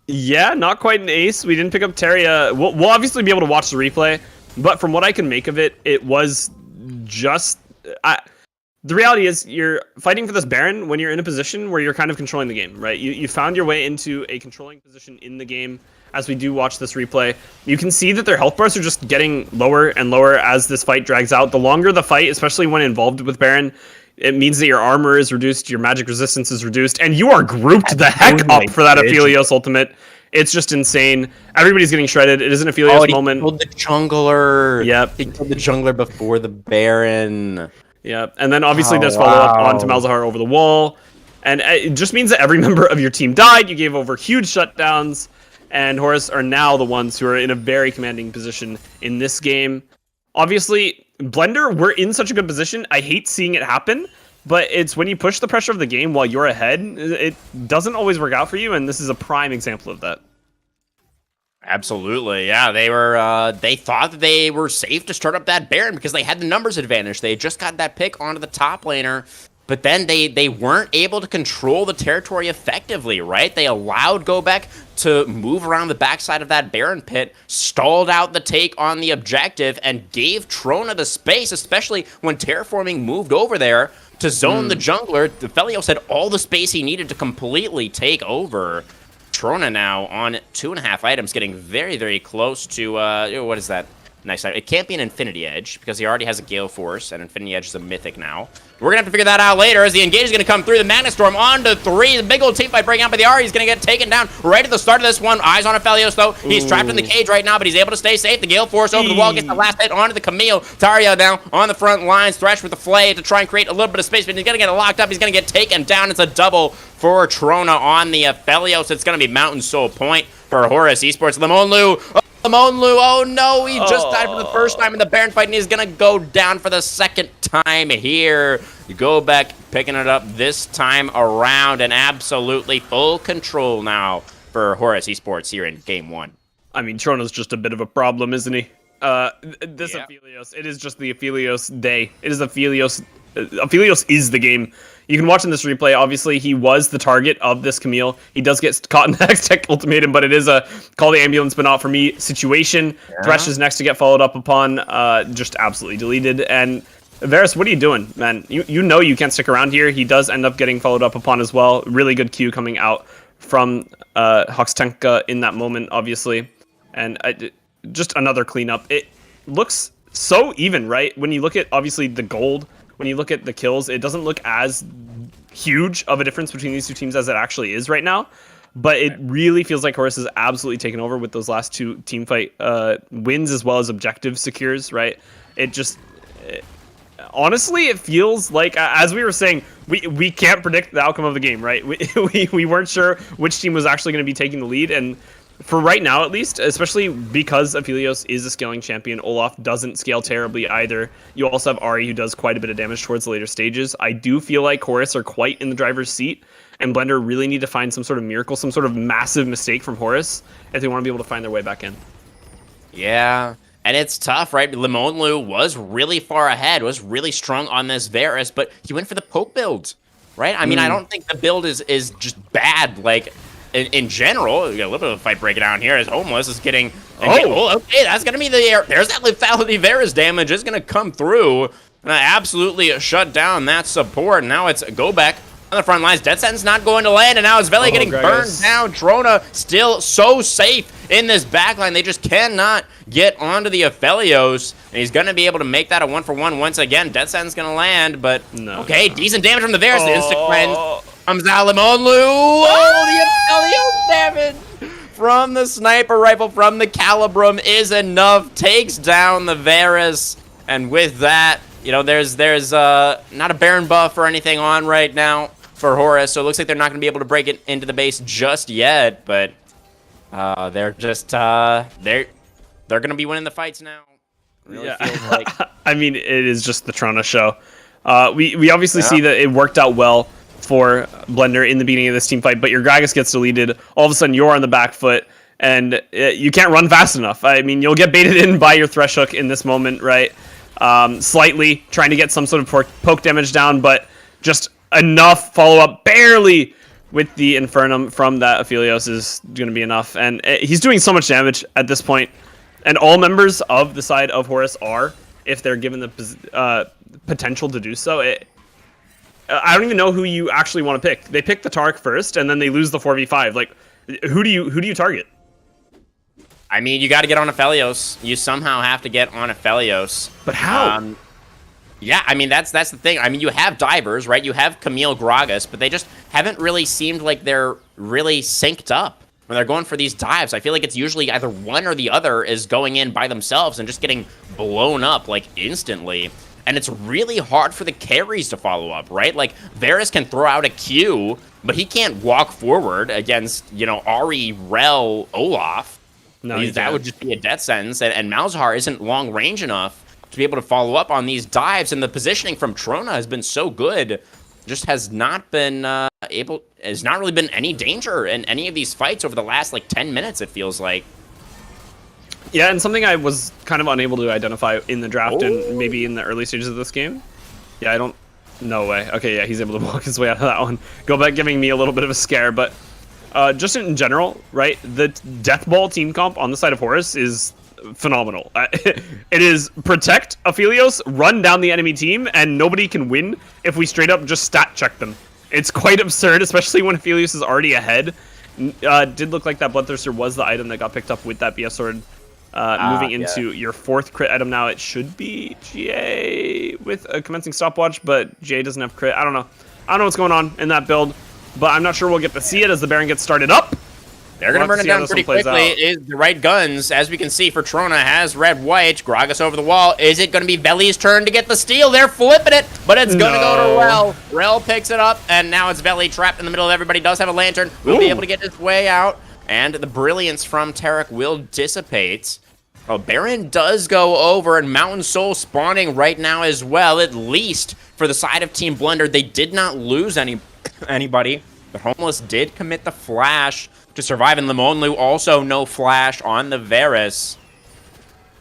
Yeah, not quite an ace. We didn't pick up Teria. We'll obviously be able to watch the replay, but from what I can make of it, it was just... the reality is, you're fighting for this Baron when you're in a position where you're kind of controlling the game, right? You found your way into a controlling position in the game. As we do watch this replay, you can see that their health bars are just getting lower and lower as this fight drags out. The longer the fight, especially when involved with Baron, it means that your armor is reduced, your magic resistance is reduced, and you are grouped the heck up for that Aphelios ultimate. It's just insane. Everybody's getting shredded. It is an Aphelios moment.
He killed the jungler.
Yep.
He killed the jungler before the Baron.
Yep. And then obviously does follow up onto Malzahar over the wall. And it just means that every member of your team died. You gave over huge shutdowns. And Horus are now the ones who are in a very commanding position in this game. Obviously, Blender, we're in such a good position. I hate seeing it happen, but it's when you push the pressure of the game while you're ahead, it doesn't always work out for you, and this is a prime example of that.
Absolutely, yeah. They thought that they were safe to start up that Baron because they had the numbers advantage. They had just got that pick onto the top laner. But then they weren't able to control the territory effectively, right? They allowed Gobek to move around the backside of that Baron pit, stalled out the take on the objective, and gave Trona the space, especially when Terraforming moved over there to zone the jungler. The Felios had all the space he needed to completely take over. Trona now on 2.5 items, getting very, very close to, what is that? Nice. It can't be an Infinity Edge because he already has a Gale Force, and Infinity Edge is a Mythic now. We're going to have to figure that out later as the engage is going to come through. The Mana Storm on to 3. The big old team fight breaking out by the Ahri. He's going to get taken down right at the start of this one. Eyes on Aphelios, though. He's trapped in the cage right now, but he's able to stay safe. The Gale Force over the wall gets the last hit onto the Camille. Tario now on the front lines. Thresh with the Flay to try and create a little bit of space, but he's going to get locked up. He's going to get taken down. It's a double for Trona on the Aphelios. It's going to be Mountain Soul point for Horus Esports. Limonlu. Oh no, he just died for the first time in the Baron fight, and he's gonna go down for the second time here. You go back, picking it up this time around, and absolutely full control now for Horus Esports here in game 1.
I mean, Trona's just a bit of a problem, isn't he? Aphelios, it is just the Aphelios day. It is Aphelios. Aphelios is the game. You can watch in this replay, obviously, he was the target of this Camille. He does get caught in the Hextech ultimatum, but it is a call the ambulance, but not for me situation. Yeah. Thresh is next to get followed up upon, just absolutely deleted. And Varus, what are you doing, man? You know you can't stick around here. He does end up getting followed up upon as well. Really good Q coming out from Hoxtenka in that moment, obviously. And just another cleanup. It looks so even, right? When you look at, obviously, the gold, when you look at the kills, it doesn't look as huge of a difference between these two teams as it actually is right now. But it really feels like Horus has absolutely taken over with those last 2 team fight wins as well as objective secures, right? It just... honestly, it feels like, as we were saying, we can't predict the outcome of the game, right? We weren't sure which team was actually going to be taking the lead, and for right now, at least, especially because Aphelios is a scaling champion, Olaf doesn't scale terribly either. You also have Ahri, who does quite a bit of damage towards the later stages. I do feel like Horus are quite in the driver's seat, and Blender really need to find some sort of miracle, some sort of massive mistake from Horus if they want to be able to find their way back in.
Yeah, and it's tough, right? Limonlu was really far ahead, was really strong on this Varus, but he went for the poke build, right? I mean, I don't think the build is just bad, like... In general, you got a little bit of a fight breaking out here as Homeless is getting... okay, that's going to be the... There's that lethality Varus damage is going to come through. And absolutely shut down that support. Now it's Gobek on the front lines. Death Sentence not going to land, and now it's Veli getting burned down. Trona still so safe in this backline. They just cannot get onto the Aphelios, and he's going to be able to make that a 1-for-1 once again. Death Sentence going to land, but... Okay, decent damage from the Varus. The instant cleanse. Comes out Limonlu. Oh, the Aphelios damage from the sniper rifle from the Calibrum is enough. Takes down the Varus, and with that, you know, there's not a Baron buff or anything on right now for Horus, so it looks like they're not going to be able to break it into the base just yet. But they're just they're going to be winning the fights now. Really feels like.
I mean, it is just the Trona show. We obviously see that it worked out well for Blender in the beginning of this team fight, but your Gragas gets deleted. All of a sudden, you're on the back foot, and you can't run fast enough. I mean, you'll get baited in by your Thresh Hook in this moment, right? Slightly, trying to get some sort of poke damage down, but just enough follow-up, barely, with the Infernum from that Aphelios is going to be enough. And he's doing so much damage at this point, and all members of the side of Horus are, if they're given the potential to do so. I don't even know who you actually want to pick. They pick the Tark first, and then they lose the 4v5. Like, who do you target?
I mean, you got to get on Aphelios. You somehow have to get on Aphelios.
But how?
Yeah, I mean, that's the thing. I mean, you have divers, right? You have Camille Gragas, but they just haven't really seemed like they're really synced up when they're going for these dives. I feel like it's usually either one or the other is going in by themselves and just getting blown up, like, instantly. And it's really hard for the carries to follow up, right? Like, Varus can throw out a Q, but he can't walk forward against, you know, Ahri, Rel, Olaf. No, that would just be a death sentence. And Malzahar isn't long range enough to be able to follow up on these dives. And the positioning from Trona has been so good, just has not been has not really been any danger in any of these fights over the last, like, 10 minutes, it feels like.
Yeah, and something I was kind of unable to identify in the draft and maybe in the early stages of this game. Yeah, I don't... No way. Okay, yeah, he's able to walk his way out of that one. Go back giving me a little bit of a scare, but just in general, right? The Death Ball team comp on the side of Horus is phenomenal. It is protect Aphelios, run down the enemy team, and nobody can win if we straight up just stat check them. It's quite absurd, especially when Aphelios is already ahead. Did look like that Bloodthirster was the item that got picked up with that BF sword. Moving into your 4th crit item now, it should be GA with a commencing stopwatch, but GA doesn't have crit. I don't know. I don't know what's going on in that build, but I'm not sure we'll get to see it as the Baron gets started up.
They're going to burn it down pretty quickly. Is the right guns, as we can see, for Trona has red-white. Gragas over the wall. Is it going to be Veli's turn to get the steal? They're flipping it, but it's going to go to Rel. Rel picks it up, and now it's Veli trapped in the middle of everybody. Does have a lantern. Will be able to get his way out, and the brilliance from Tarek will dissipate. Oh, Baron does go over, and Mountain Soul spawning right now as well, at least for the side of Team Blender. They did not lose anybody, but Homeless did commit the flash to survive, and Limonlu also no flash on the Varus.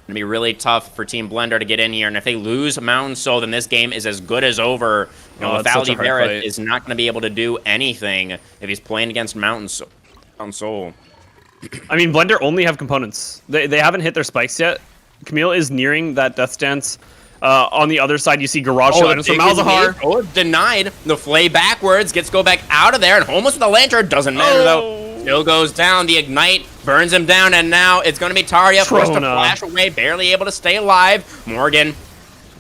Gonna be really tough for Team Blender to get in here, and if they lose Mountain Soul, then this game is as good as over. You know, Lethality Varus is not going to be able to do anything if he's playing against Mountain Soul.
I mean, Blender only have components. They haven't hit their spikes yet. Camille is nearing that Death Stance. On the other side, you see Garage Shot from Malzahar.
Oh, denied. The flay backwards, gets go back out of there, and Homeless with the lantern. Doesn't matter, though. Still goes down. The Ignite burns him down, and now it's going to be Tarja forced to flash away, barely able to stay alive. Morgan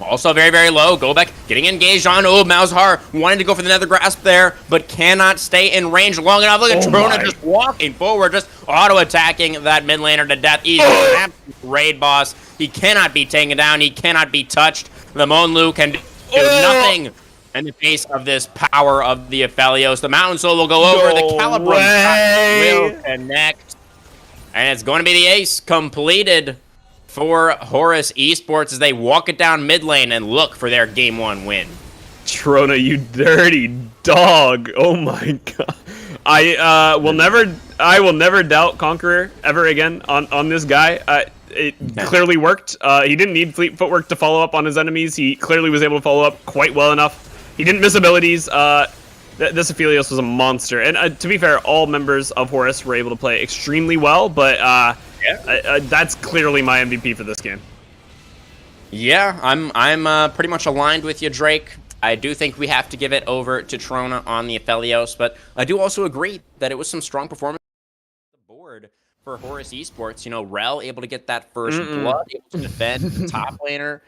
also very, very low. Go back, getting engaged on. Oh, Malzahar wanted to go for the Nether Grasp there, but cannot stay in range long enough. Look at Trona just walking forward, just auto-attacking that mid laner to death. He's an absolute raid boss. He cannot be taken down. He cannot be touched. Limonlu can do nothing in the face of this power of the Aphelios. The Mountain Soul will go over. The Calibrum will connect. And it's going to be the ace completed for Horus Esports as they walk it down mid lane and look for their Game 1 win.
Trona, you dirty dog. Oh my god. I will never doubt Conqueror ever again on this guy. It clearly worked. He didn't need fleet footwork to follow up on his enemies. He clearly was able to follow up quite well enough. He didn't miss abilities. This Aphelios was a monster. And to be fair, all members of Horus were able to play extremely well, but that's clearly my MVP for this game.
Yeah, I'm pretty much aligned with you, Drake. I do think we have to give it over to Trona on the Aphelios, but I do also agree that it was some strong performance on the board for Horus Esports. You know, Rel able to get that first blood, able to defend the top laner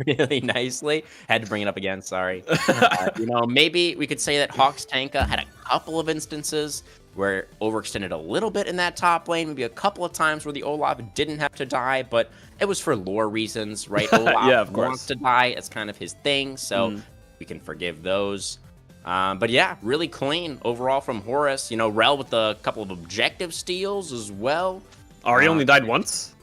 really nicely. Had to bring it up again, sorry. You know, maybe we could say that Hawks Tanka had a couple of instances where overextended a little bit in that top lane, maybe a couple of times where the Olaf didn't have to die, but it was for lore reasons, right? Olaf wants to die, it's kind of his thing, so we can forgive those. But yeah, really clean overall from Horus. You know, Rel with a couple of objective steals as well.
Ahri only died once?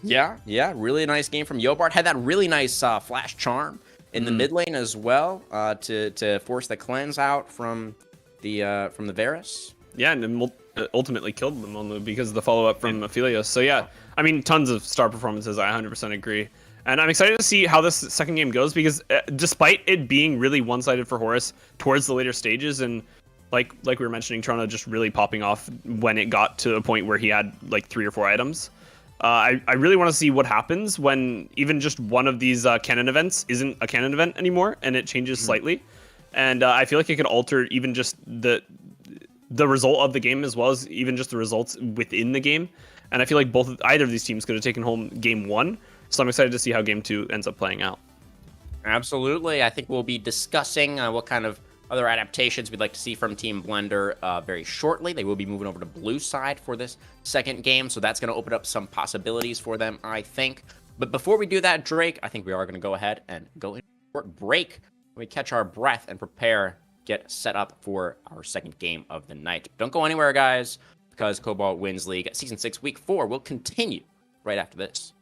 Yeah, really nice game from Yobart. Had that really nice flash charm in the mid lane as well to force the cleanse out from the Varus.
Yeah, and ultimately killed them only because of the follow-up from Aphelios. So yeah, I mean, tons of star performances. I 100% agree. And I'm excited to see how this second game goes because despite it being really one-sided for Horus towards the later stages, and like we were mentioning, Trona just really popping off when it got to a point where he had like 3 or 4 items. I really want to see what happens when even just one of these canon events isn't a canon event anymore and it changes slightly. And I feel like it could alter even just the result of the game as well as even just the results within the game. And I feel like either of these teams could have taken home game 1. So I'm excited to see how game 2 ends up playing out.
Absolutely. I think we'll be discussing what kind of other adaptations we'd like to see from Team Blender very shortly. They will be moving over to blue side for this second game, so that's going to open up some possibilities for them, I think. But before we do that, Drake, I think we are going to go ahead and go in a short break. We catch our breath and get set up for our second game of the night. Don't go anywhere, guys, because Cobalt Wins League Season 6, Week 4 will continue right after this.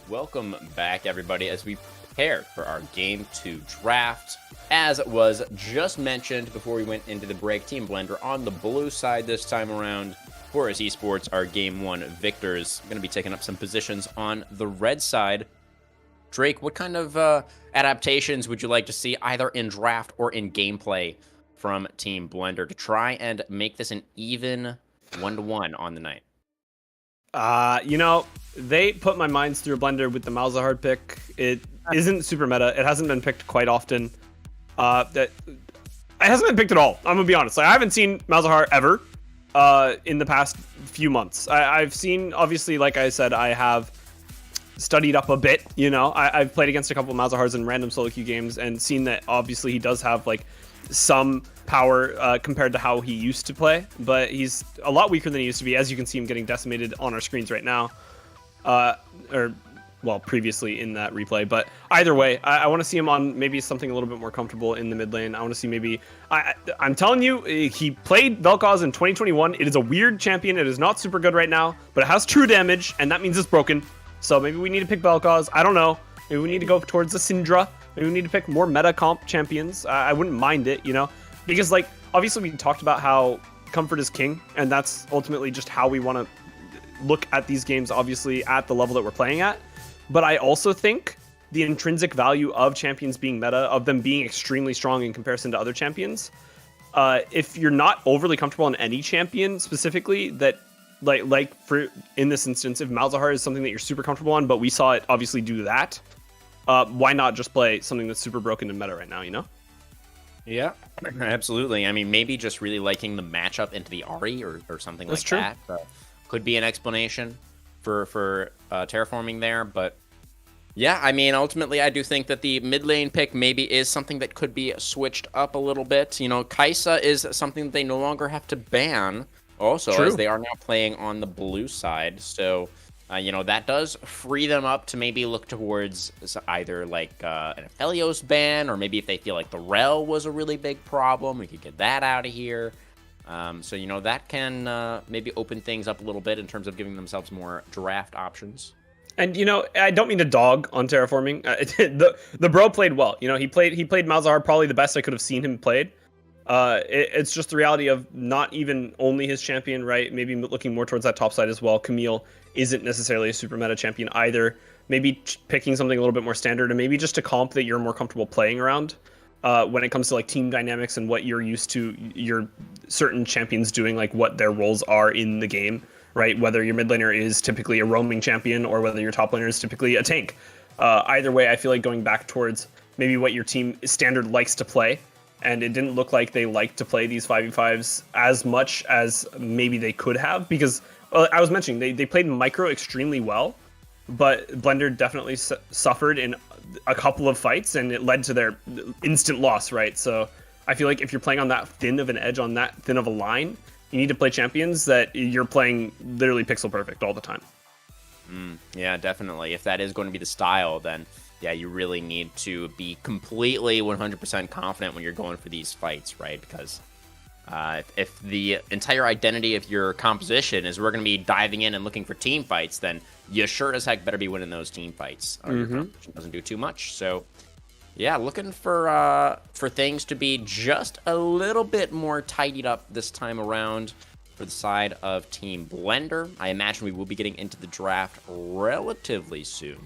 Welcome back, everybody, as we prepare for our Game 2 draft. As was just mentioned before we went into the break, Team Blender on the blue side this time around. Horus Esports, our Game 1 victors, going to be taking up some positions on the red side. Drake, what kind of adaptations would you like to see either in draft or in gameplay from Team Blender to try and make this an even 1-1 on the night?
They put my minds through a blender with the Malzahar pick. It isn't super meta. It hasn't been picked quite often. It hasn't been picked at all. I'm gonna be honest. I haven't seen Malzahar ever in the past few months. I've seen, obviously, like I said, I have studied up a bit. I've played against a couple of Malzahars in random solo queue games and seen that obviously he does have some power compared to how he used to play, but he's a lot weaker than he used to be, as you can see him getting decimated on our screens right now, previously in that replay. But either way, I want to see him on maybe something a little bit more comfortable in the mid lane. I want to see maybe, I'm telling you, he played Vel'Koz in 2021. It is a weird champion. It is not super good right now, but it has true damage, and that means it's broken. So maybe we need to pick Vel'Koz. I don't know. Maybe we need to go towards the Syndra. Maybe we need to pick more meta comp champions. I wouldn't mind it, because obviously we talked about how comfort is king, and that's ultimately just how we want to look at these games, obviously at the level that we're playing at. But I also think the intrinsic value of champions being meta, of them being extremely strong in comparison to other champions, if you're not overly comfortable on any champion specifically, that like for in this instance, if Malzahar is something that you're super comfortable on, but we saw it obviously do that, why not just play something that's super broken in meta right now,
Yeah, absolutely. I mean, maybe just really liking the matchup into the Ahri or something
that's
like
true.
that could be an explanation for terraforming there. But yeah, I mean, ultimately, I do think that the mid lane pick maybe is something that could be switched up a little bit. Kai'Sa is something that they no longer have to ban, also,
True.
as they are now playing on the blue side. So, that does free them up to maybe look towards either an Aphelios ban, or maybe if they feel like the Rel was a really big problem, we could get that out of here. So, that can maybe open things up a little bit in terms of giving themselves more draft options.
And I don't mean to dog on terraforming. The bro played well. He played Malzahar probably the best I could have seen him played. It's just the reality of not even only his champion, right? Maybe looking more towards that top side as well. Camille isn't necessarily a super meta champion either. Maybe picking something a little bit more standard, and maybe just a comp that you're more comfortable playing around when it comes to team dynamics and what you're used to your certain champions doing, what their roles are in the game, right? Whether your mid laner is typically a roaming champion or whether your top laner is typically a tank. Either way, I feel like going back towards maybe what your team standard likes to play. And it didn't look like they liked to play these 5v5s as much as maybe they could have, because I was mentioning they played micro extremely well, but Blender definitely suffered in a couple of fights, and it led to their instant loss, right? So I feel like if you're playing on that thin of an edge, on that thin of a line, you need to play champions that you're playing literally pixel perfect all the time.
Yeah, definitely. If that is going to be the style, then yeah, you really need to be completely 100% confident when you're going for these fights, right? Because if the entire identity of your composition is we're going to be diving in and looking for team fights, then you sure as heck better be winning those team fights. Or your composition doesn't do too much. So yeah, looking for things to be just a little bit more tidied up this time around for the side of Team Blender. I imagine we will be getting into the draft relatively soon.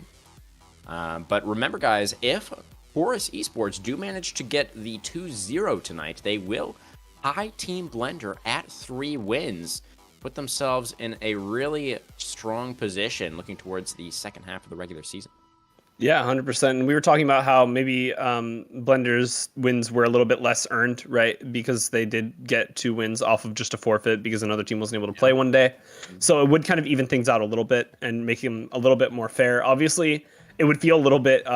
But remember, guys, if Horus Esports do manage to get the 2-0 tonight, they will tie Team Blender at 3 wins, put themselves in a really strong position looking towards the second half of the regular season.
Yeah, 100%. And we were talking about how maybe Blender's wins were a little bit less earned, right? Because they did get 2 wins off of just a forfeit because another team wasn't able to play one day. So it would kind of even things out a little bit and make them a little bit more fair. Obviously, it would feel a little bit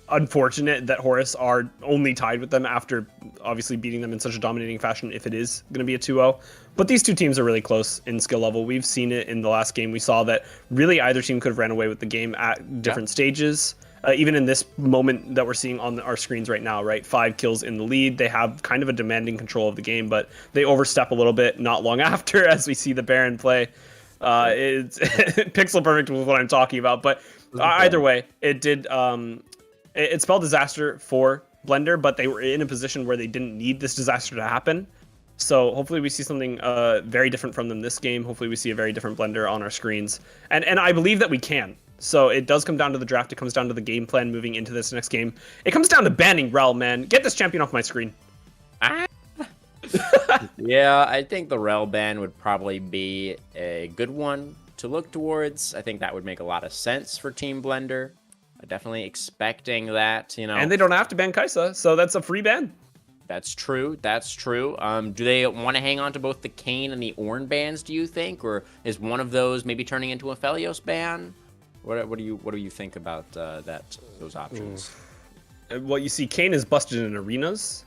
unfortunate that Horus are only tied with them after obviously beating them in such a dominating fashion if it is going to be a 2-0. But these two teams are really close in skill level. We've seen it in the last game. We saw that really either team could have ran away with the game at different stages. Even in this moment that we're seeing on our screens right now, right? 5 kills in the lead. They have kind of a demanding control of the game, but they overstep a little bit not long after as we see the Baron play. It's pixel perfect with what I'm talking about. But either way, it did. It spelled disaster for Blender, but they were in a position where they didn't need this disaster to happen. So hopefully we see something very different from them this game. Hopefully we see a very different Blender on our screens. And I believe that we can. So it does come down to the draft. It comes down to the game plan moving into this next game. It comes down to banning Rel, man. Get this champion off my screen.
Yeah, I think the Rel ban would probably be a good one to look towards. I think that would make a lot of sense for Team Blender. Definitely expecting that, you know.
And they don't have to ban Kaisa, so that's a free ban.
That's true. That's true. Do they want to hang on to both the Kayn and the Ornn bans, do you think? Or is one of those maybe turning into a Phelios ban? What do you think about those options?
Well, you see, Kayn is busted in arenas,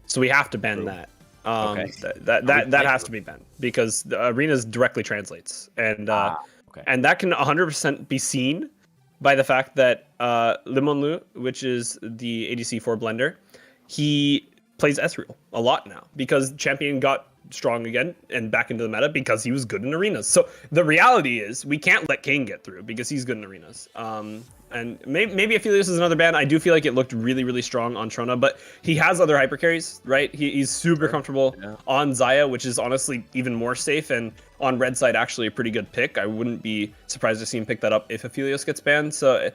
so we have to ban that.
Okay.
That has to be banned because the arenas directly translates, and and that can 100% be seen by the fact that Limonlu, which is the ADC for Blender, he plays Ezreal a lot now because champion got strong again and back into the meta because he was good in arenas. So the reality is we can't let Kayn get through because he's good in arenas. And maybe Aphelios is another ban. I do feel like it looked really, really strong on Trona, but he has other hyper carries, right? He's super comfortable on Xayah, which is honestly even more safe, and on red side actually a pretty good pick. I wouldn't be surprised to see him pick that up if Aphelios gets banned. So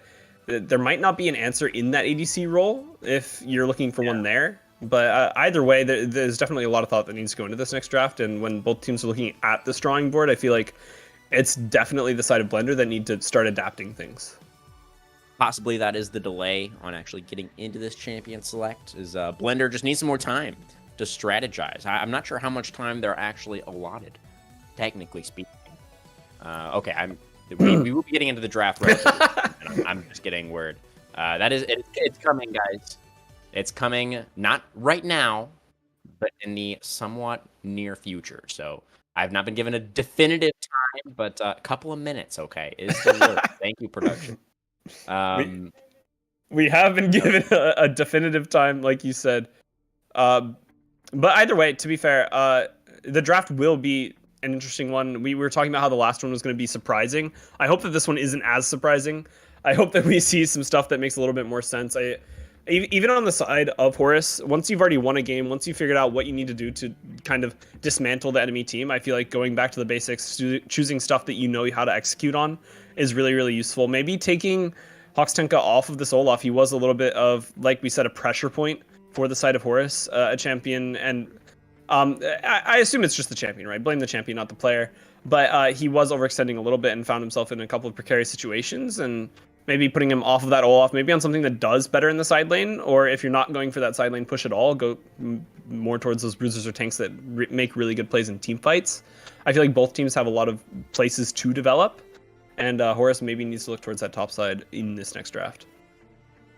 there might not be an answer in that ADC role if you're looking for one there. But either way, there's definitely a lot of thought that needs to go into this next draft. And when both teams are looking at this drawing board, I feel like it's definitely the side of Blender that need to start adapting things.
Possibly that is the delay on actually getting into this champion select. Is Blender just needs some more time to strategize. I'm not sure how much time they're actually allotted, technically speaking. Okay, we will be getting into the draft relatively. I'm just getting word. It's coming, guys. It's coming, not right now, but in the somewhat near future. So I've not been given a definitive time, but a couple of minutes, okay, is the word. Thank you, production.
We have been given a definitive time, like you said. But either way, to be fair, the draft will be an interesting one. We were talking about how the last one was going to be surprising. I hope that this one isn't as surprising. I hope that we see some stuff that makes a little bit more sense. Even on the side of Horus, once you've already won a game, once you figured out what you need to do to kind of dismantle the enemy team, I feel like going back to the basics, choosing stuff that you know how to execute on is really, really useful. Maybe taking Hoxtenka off of this Olaf, he was a little bit of, like we said, a pressure point for the side of Horus, a champion. And I assume it's just the champion, right? Blame the champion, not the player. But he was overextending a little bit and found himself in a couple of precarious situations, and maybe putting him off of that Olaf, maybe on something that does better in the side lane, or if you're not going for that side lane push at all, go more towards those bruisers or tanks that make really good plays in team fights. I feel like both teams have a lot of places to develop, and Horus maybe needs to look towards that top side in this next draft.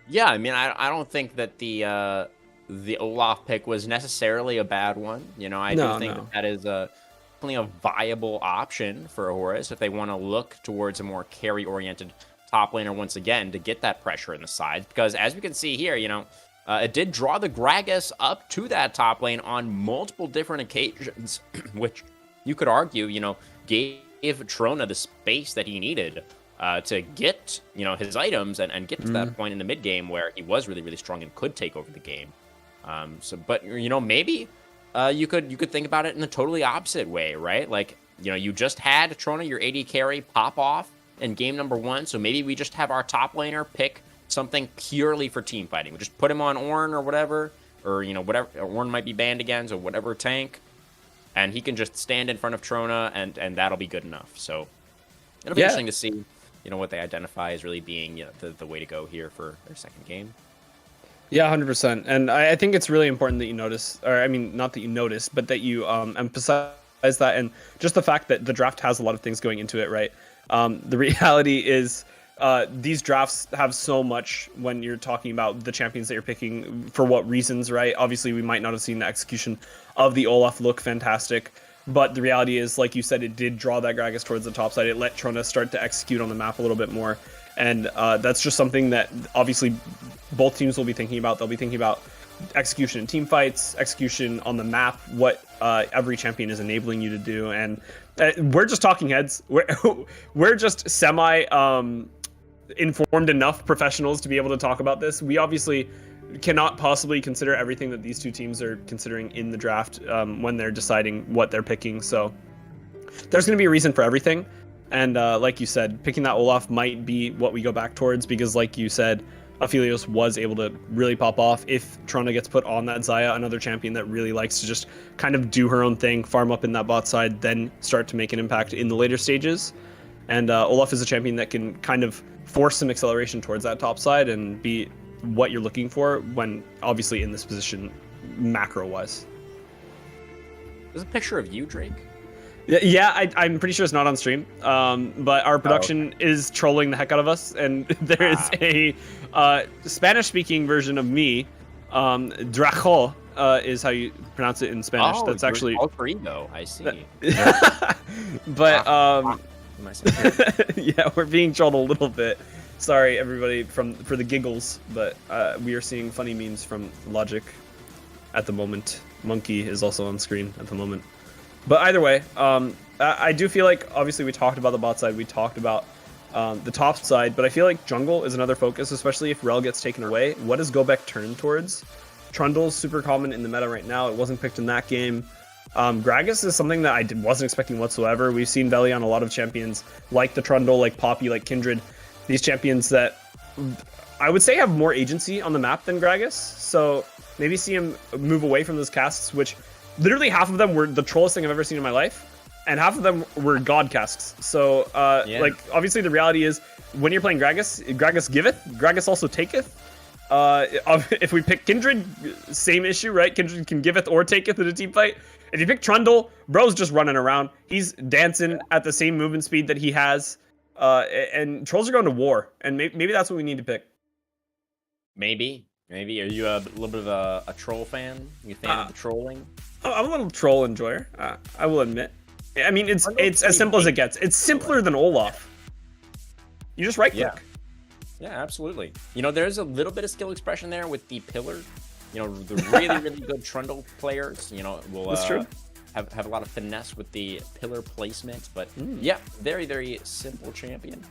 Yeah, I mean, I don't think that the Olaf pick was necessarily a bad one. You know, I do think that is definitely a viable option for Horus if they want to look towards a more carry-oriented top laner once again to get that pressure in the sides, because as we can see here, you know, it did draw the Gragas up to that top lane on multiple different occasions, which you could argue, you know, gave Trona the space that he needed to get, you know, his items and get to that point in the mid game where he was really, really strong and could take over the game. But you know, maybe you could think about it in the totally opposite way, right? Like, you know, you just had Trona, your AD carry, pop off in game number 1, so maybe we just have our top laner pick something purely for team fighting. We just put him on Ornn or whatever, or, you know, whatever Ornn might be banned again, so whatever tank, and he can just stand in front of Trona, and that'll be good enough. So it'll be interesting to see, you know, what they identify as really being, you know, the way to go here for their second game.
Yeah, 100%. And I think it's really important that you notice, or I mean, not that you notice, but that you emphasize that, and just the fact that the draft has a lot of things going into it, right? The reality is these drafts have so much when you're talking about the champions that you're picking, for what reasons, right? Obviously, we might not have seen the execution of the Olaf look fantastic, but the reality is, like you said, it did draw that Gragas towards the top side. It let Trona start to execute on the map a little bit more, and that's just something that obviously both teams will be thinking about. They'll be thinking about execution in team fights, execution on the map, what every champion is enabling you to do, and We're just talking heads. We're just semi informed enough professionals to be able to talk about this. We obviously cannot possibly consider everything that these two teams are considering in the draft when they're deciding what they're picking. So there's going to be a reason for everything. And like you said, picking that Olaf might be what we go back towards because, like you said, Aphelios was able to really pop off. If Trunda gets put on that Xayah, another champion that really likes to just kind of do her own thing, farm up in that bot side, then start to make an impact in the later stages. And Olaf is a champion that can kind of force some acceleration towards that top side and be what you're looking for when obviously in this position macro-wise.
There's a picture of you, Drake.
Yeah, I'm pretty sure it's not on stream, but our production is trolling the heck out of us, and there is a Spanish-speaking version of me. Draco is how you pronounce it in Spanish.
Oh,
that's actually
alter ego. I see.
But yeah, we're being trolled a little bit. Sorry, everybody, for the giggles, but we are seeing funny memes from Logic at the moment. Monkey is also on screen at the moment. But either way, I do feel like, obviously, we talked about the bot side, we talked about the top side, but I feel like jungle is another focus, especially if Rel gets taken away. What does Gobek turn towards? Trundle's super common in the meta right now. It wasn't picked in that game. Gragas is something that I wasn't expecting whatsoever. We've seen Veli on a lot of champions like the Trundle, like Poppy, like Kindred. These champions that I would say have more agency on the map than Gragas. So maybe see him move away from those casts, which literally half of them were the trollest thing I've ever seen in my life. And half of them were god casks. So like obviously the reality is when you're playing Gragas, Gragas giveth, Gragas also taketh. If we pick Kindred, same issue, right? Kindred can giveth or taketh in a team fight. If you pick Trundle, bro's just running around. He's dancing at the same movement speed that he has. And trolls are going to war, and maybe that's what we need to pick.
Maybe. Are you a little bit of a troll fan? You fan of the trolling?
I'm a little troll enjoyer. I will admit. I mean, it's as simple as it gets. It's simpler than Olaf. You just right click.
Yeah, absolutely. You know, there's a little bit of skill expression there with the pillar. You know, the really good Trundle players. You know, will
that's true.
Have a lot of finesse with the pillar placement, but yeah, very simple champion.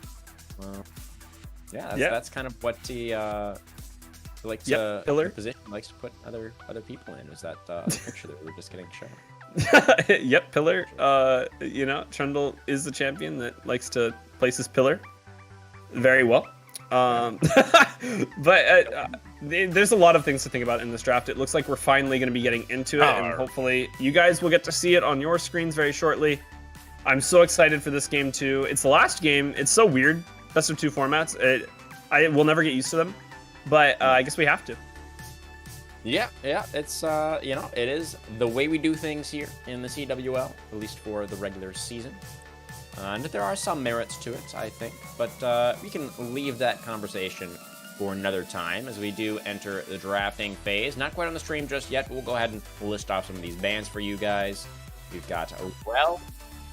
That's kind of what he likes to
pillar
position likes to put other people in. Is that picture that we were just getting shown?
Yep, pillar. You know, Trundle is the champion that likes to place his pillar very well. But there's a lot of things to think about in this draft. It looks like we're finally going to be getting into it, and hopefully you guys will get to see it on your screens very shortly. I'm so excited for this game too. It's the last game. It's so weird. Best of two formats. I will never get used to them, but I guess we have to.
Yeah. It's you know, it is the way we do things here in the CWL, at least for the regular season. And there are some merits to it, I think, but we can leave that conversation for another time as we do enter the drafting phase. Not quite on the stream just yet, but we'll go ahead and list off some of these bans for you guys. We've got Rel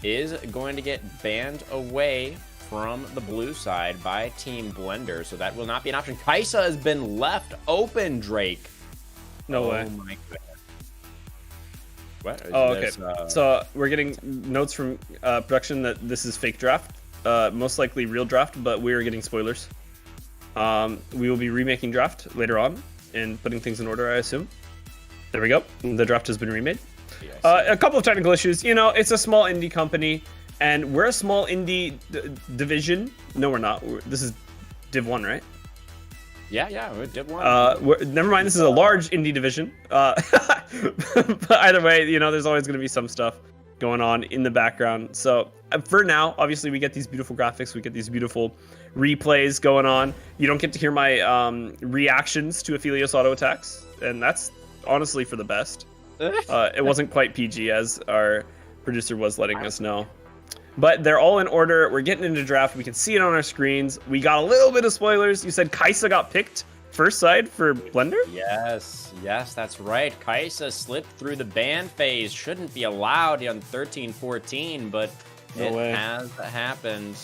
is going to get banned away from the blue side by Team Blender, so that will not be an option. Kaisa has been left open, Drake.
No way.
Oh my goodness. What?
Okay. So we're getting notes from production that this is fake draft, most likely real draft, but we're getting spoilers. We will be remaking draft later on and putting things in order, I assume. There we go. The draft has been remade. A couple of technical issues. You know, it's a small indie company, and we're a small indie division. No, we're not. This is Div 1, right?
Yeah, we're Div 1.
Never mind, this is a large indie division. But either way, you know, there's always going to be some stuff going on in the background. So for now, obviously, we get these beautiful graphics. We get these beautiful replays going on. You don't get to hear my reactions to Aphelios auto attacks, and that's honestly for the best. It wasn't quite PG, as our producer was letting us know. But they're all in order. We're getting into draft. We can see it on our screens. We got a little bit of spoilers. You said Kaisa got picked first side for Blender?
Yes, that's right. Kaisa slipped through the ban phase. Shouldn't be allowed on 13-14, but has happened.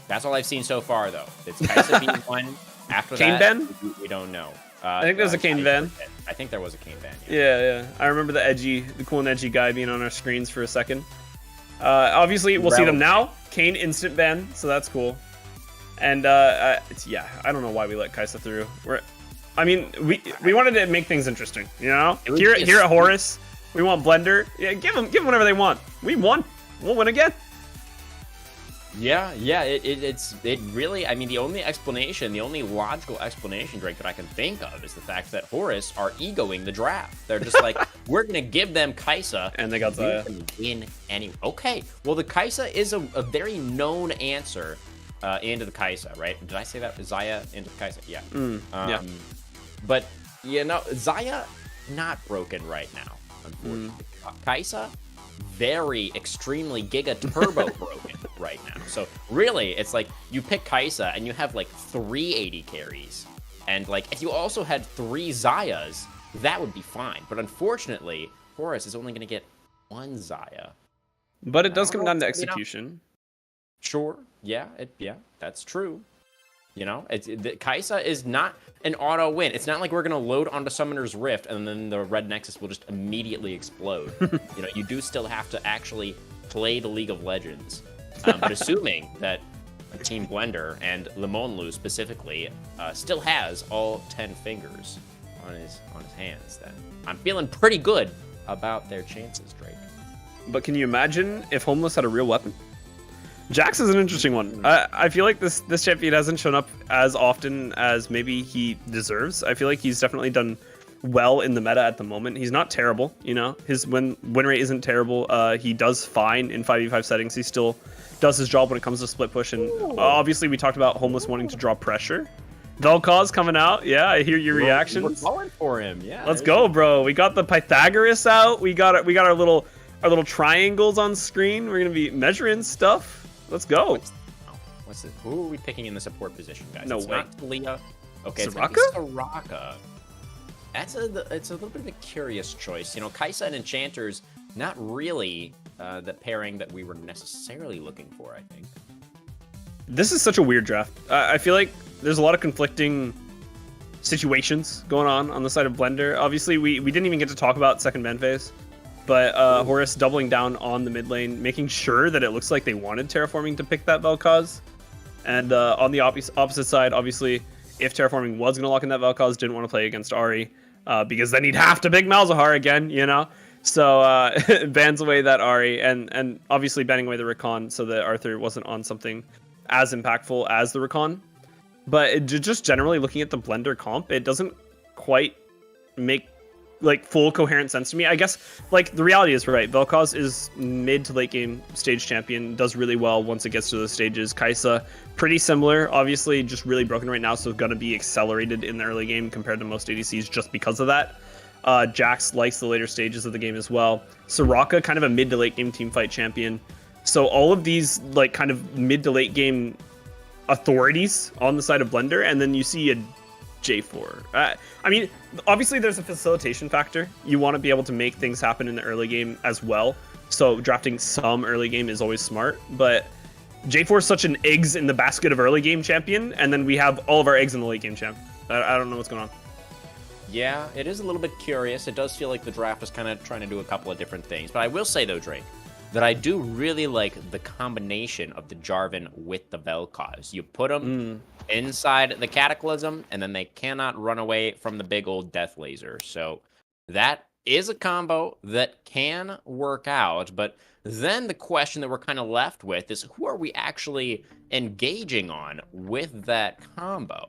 That's all I've seen so far, though. It's Kaisa being one. After
Kane
that,
ban?
we don't know.
I think there's a Kane ban.
I think there was a Kane ban.
Yeah. I remember the cool and edgy guy being on our screens for a second. Obviously, we'll see them now. Kane instant ban, so that's cool. And yeah, I don't know why we let Kaisa through. I mean, we wanted to make things interesting, you know. Here at Horus, we want Blender. Yeah, give them whatever they want. We won. We'll win again.
Yeah. It really. I mean, the only logical explanation, Drake, that I can think of is the fact that Horus are egoing the draft. They're just like, we're gonna give them Kaisa,
and they got Zaya.
Win anyway. Okay. Well, the Kaisa is a very known answer into the Kaisa, right? Did I say that? Zaya into the Kaisa? Yeah.
Yeah.
But you know, Zaya not broken right now, unfortunately. Kaisa, very extremely giga turbo broken right now. So really, it's like you pick Kaisa and you have like 3 80 carries, and like if you also had 3 Zayas, that would be fine. But unfortunately, Horus is only going to get 1 Zaya.
But it does come down to execution.
Sure. Yeah. That's true. You know, Kaisa is not an auto win. It's not like we're gonna load onto Summoner's Rift and then the red Nexus will just immediately explode. You know, you do still have to actually play the League of Legends. But assuming that Team Blender and Limonlu specifically still has all 10 fingers on his hands, then I'm feeling pretty good about their chances, Drake.
But can you imagine if Homeless had a real weapon? Jax is an interesting one. I feel like this champion hasn't shown up as often as maybe he deserves. I feel like he's definitely done well in the meta at the moment. He's not terrible, you know. His win rate isn't terrible. He does fine in 5v5 settings. He still does his job when it comes to split push. And obviously we talked about Homeless wanting to draw pressure. Vel'Koz coming out. Yeah, I hear your reactions.
We're calling for him. Yeah.
Let's go, bro. We got the Pythagoras out. We got our little triangles on screen. We're gonna be measuring stuff. Let's go.
What's it? Who are we picking in the support position, guys?
No
it's
way.
Not Talia. Okay,
Soraka?
It's Soraka. It's a little bit of a curious choice. You know, Kaisa and Enchanters, not really the pairing that we were necessarily looking for, I think.
This is such a weird draft. I feel like there's a lot of conflicting situations going on the side of Blender. Obviously, we didn't even get to talk about second ban phase. But Horus doubling down on the mid lane, making sure that it looks like they wanted Terraforming to pick that Vel'Koz. And on the opposite side, obviously, if Terraforming was going to lock in that Vel'Koz, didn't want to play against Ahri, because then he'd have to pick Malzahar again, you know? So bans away that Ahri, and obviously banning away the Rakan so that Arthur wasn't on something as impactful as the Rakan. But just generally looking at the Blender comp, it doesn't quite make like full coherent sense to me. I guess like the reality is right. Vel'Koz is mid to late game stage champion, does really well once it gets to those stages. Kaisa, pretty similar, obviously just really broken right now, so gonna be accelerated in the early game compared to most ADCs just because of that. Jax likes the later stages of the game as well. Soraka, kind of a mid to late game teamfight champion. So all of these like kind of mid to late game authorities on the side of Blender, and then you see a J4. I mean, obviously there's a facilitation factor. You want to be able to make things happen in the early game as well. So drafting some early game is always smart. But J4 is such an eggs in the basket of early game champion, and then we have all of our eggs in the late game champ. I don't know what's going on.
Yeah, it is a little bit curious. It does feel like the draft is kind of trying to do a couple of different things. But I will say, though, Drake, that I do really like the combination of the Jarvan with the Vel'Koz. You put them inside the Cataclysm, and then they cannot run away from the big old Death Laser. So that is a combo that can work out. But then the question that we're kind of left with is, who are we actually engaging on with that combo?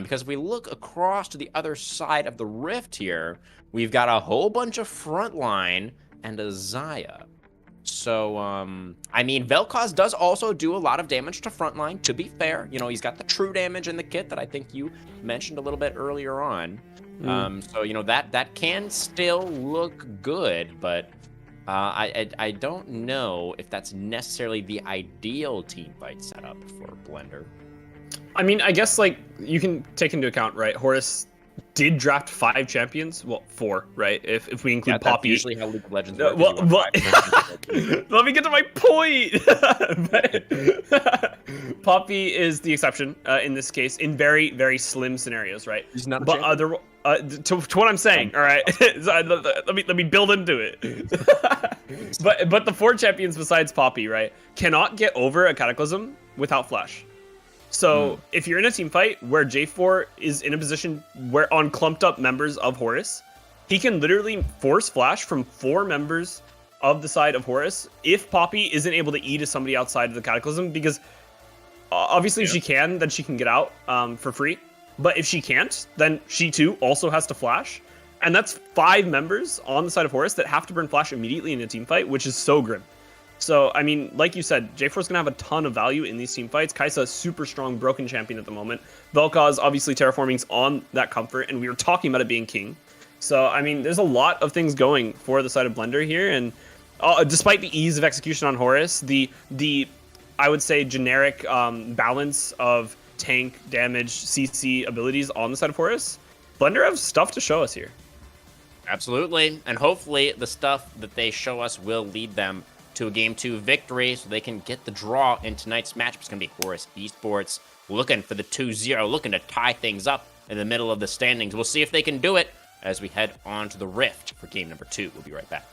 Because if we look across to the other side of the rift here, we've got a whole bunch of frontline and a Zaya. So, I mean, Vel'Koz does also do a lot of damage to frontline, to be fair. You know, he's got the true damage in the kit that I think you mentioned a little bit earlier on. So, you know, that can still look good, but I don't know if that's necessarily the ideal teamfight setup for Blender.
I mean, I guess, like, you can take into account, right, Horus did draft 5 champions. Well, 4, right? If we include Poppy.
That's usually how League of Legends
works. Let me get to my point. Poppy is the exception in this case, in very, very slim scenarios, right?
He's not a
but
champion.
To what I'm saying, all right. let me build into it. but the 4 champions besides Poppy, right, cannot get over a Cataclysm without Flash. So if you're in a team fight where J4 is in a position where on clumped up members of Horus, he can literally force Flash from 4 members of the side of Horus if Poppy isn't able to E to somebody outside of the Cataclysm, because obviously if she can, then she can get out for free. But if she can't, then she too also has to Flash. And that's 5 members on the side of Horus that have to burn Flash immediately in a team fight, which is so grim. So, I mean, like you said, J4 is going to have a ton of value in these team fights. Kaisa is super strong, broken champion at the moment. Vel'Koz, obviously, terraforming's on that comfort, and we were talking about it being king. So, I mean, there's a lot of things going for the side of Blender here, and despite the ease of execution on Horus, the I would say, generic balance of tank, damage, CC abilities on the side of Horus, Blender have stuff to show us here.
Absolutely, and hopefully the stuff that they show us will lead them to a Game 2 victory so they can get the draw in tonight's match. It's going to be Horus Esports looking for the 2-0, looking to tie things up in the middle of the standings. We'll see if they can do it as we head on to the Rift for game number 2. We'll be right back.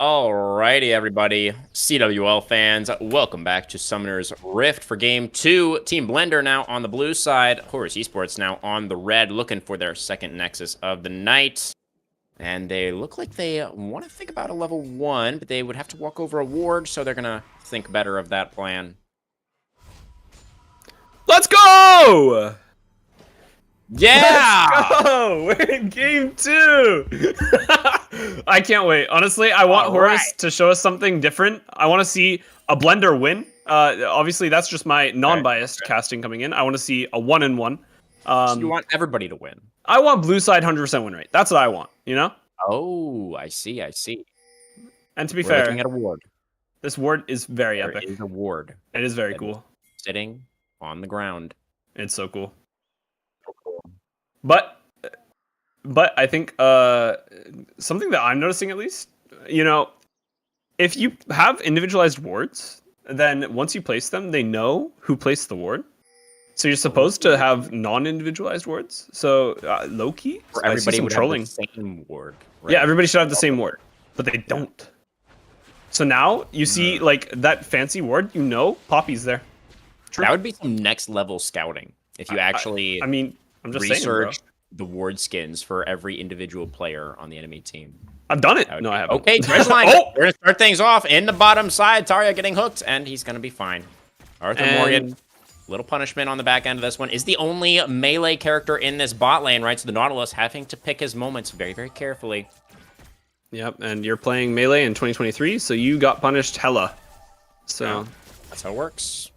Alrighty, everybody. CWL fans, welcome back to Summoner's Rift for Game 2. Team Blender now on the blue side. HRS Esports now on the red, looking for their second Nexus of the night. And they look like they want to think about a level 1, but they would have to walk over a ward, so they're going to think better of that plan.
Let's go!
Yeah!
Let's go! We're in game 2! I can't wait. Honestly, I want Horus to show us something different. I want to see a Blender win. Obviously, that's just my non-biased casting coming in. I want to see a 1-in-1.
So you want everybody to win?
I want blue side 100% win rate. That's what I want, you know?
Oh, I see.
And to be
We're
fair,
looking at a ward.
this ward is very epic.
There is a ward.
It is very cool.
Sitting on the ground.
It's so cool. But I think something that I'm noticing, at least, you know, if you have individualized wards, then once you place them, they know who placed the ward. So you're supposed to have non-individualized wards. So low-key,
everybody would have the same ward. Right?
Yeah, everybody should have the same ward, but they don't. So now you see like that fancy ward, you know, Poppy's there.
That would be some next level scouting if you actually.
I mean, I'm just
research
saying,
the ward skins for every individual player on the enemy team.
I've done it. No, I haven't.
Okay, Dredge line. We're gonna start things off in the bottom side. Tarja getting hooked, and he's gonna be fine. Arthur Morgan. Little punishment on the back end of this one. Is the only melee character in this bot lane, right? So the Nautilus having to pick his moments very, very carefully.
Yep, and you're playing melee in 2023, so you got punished hella. So
that's how it works.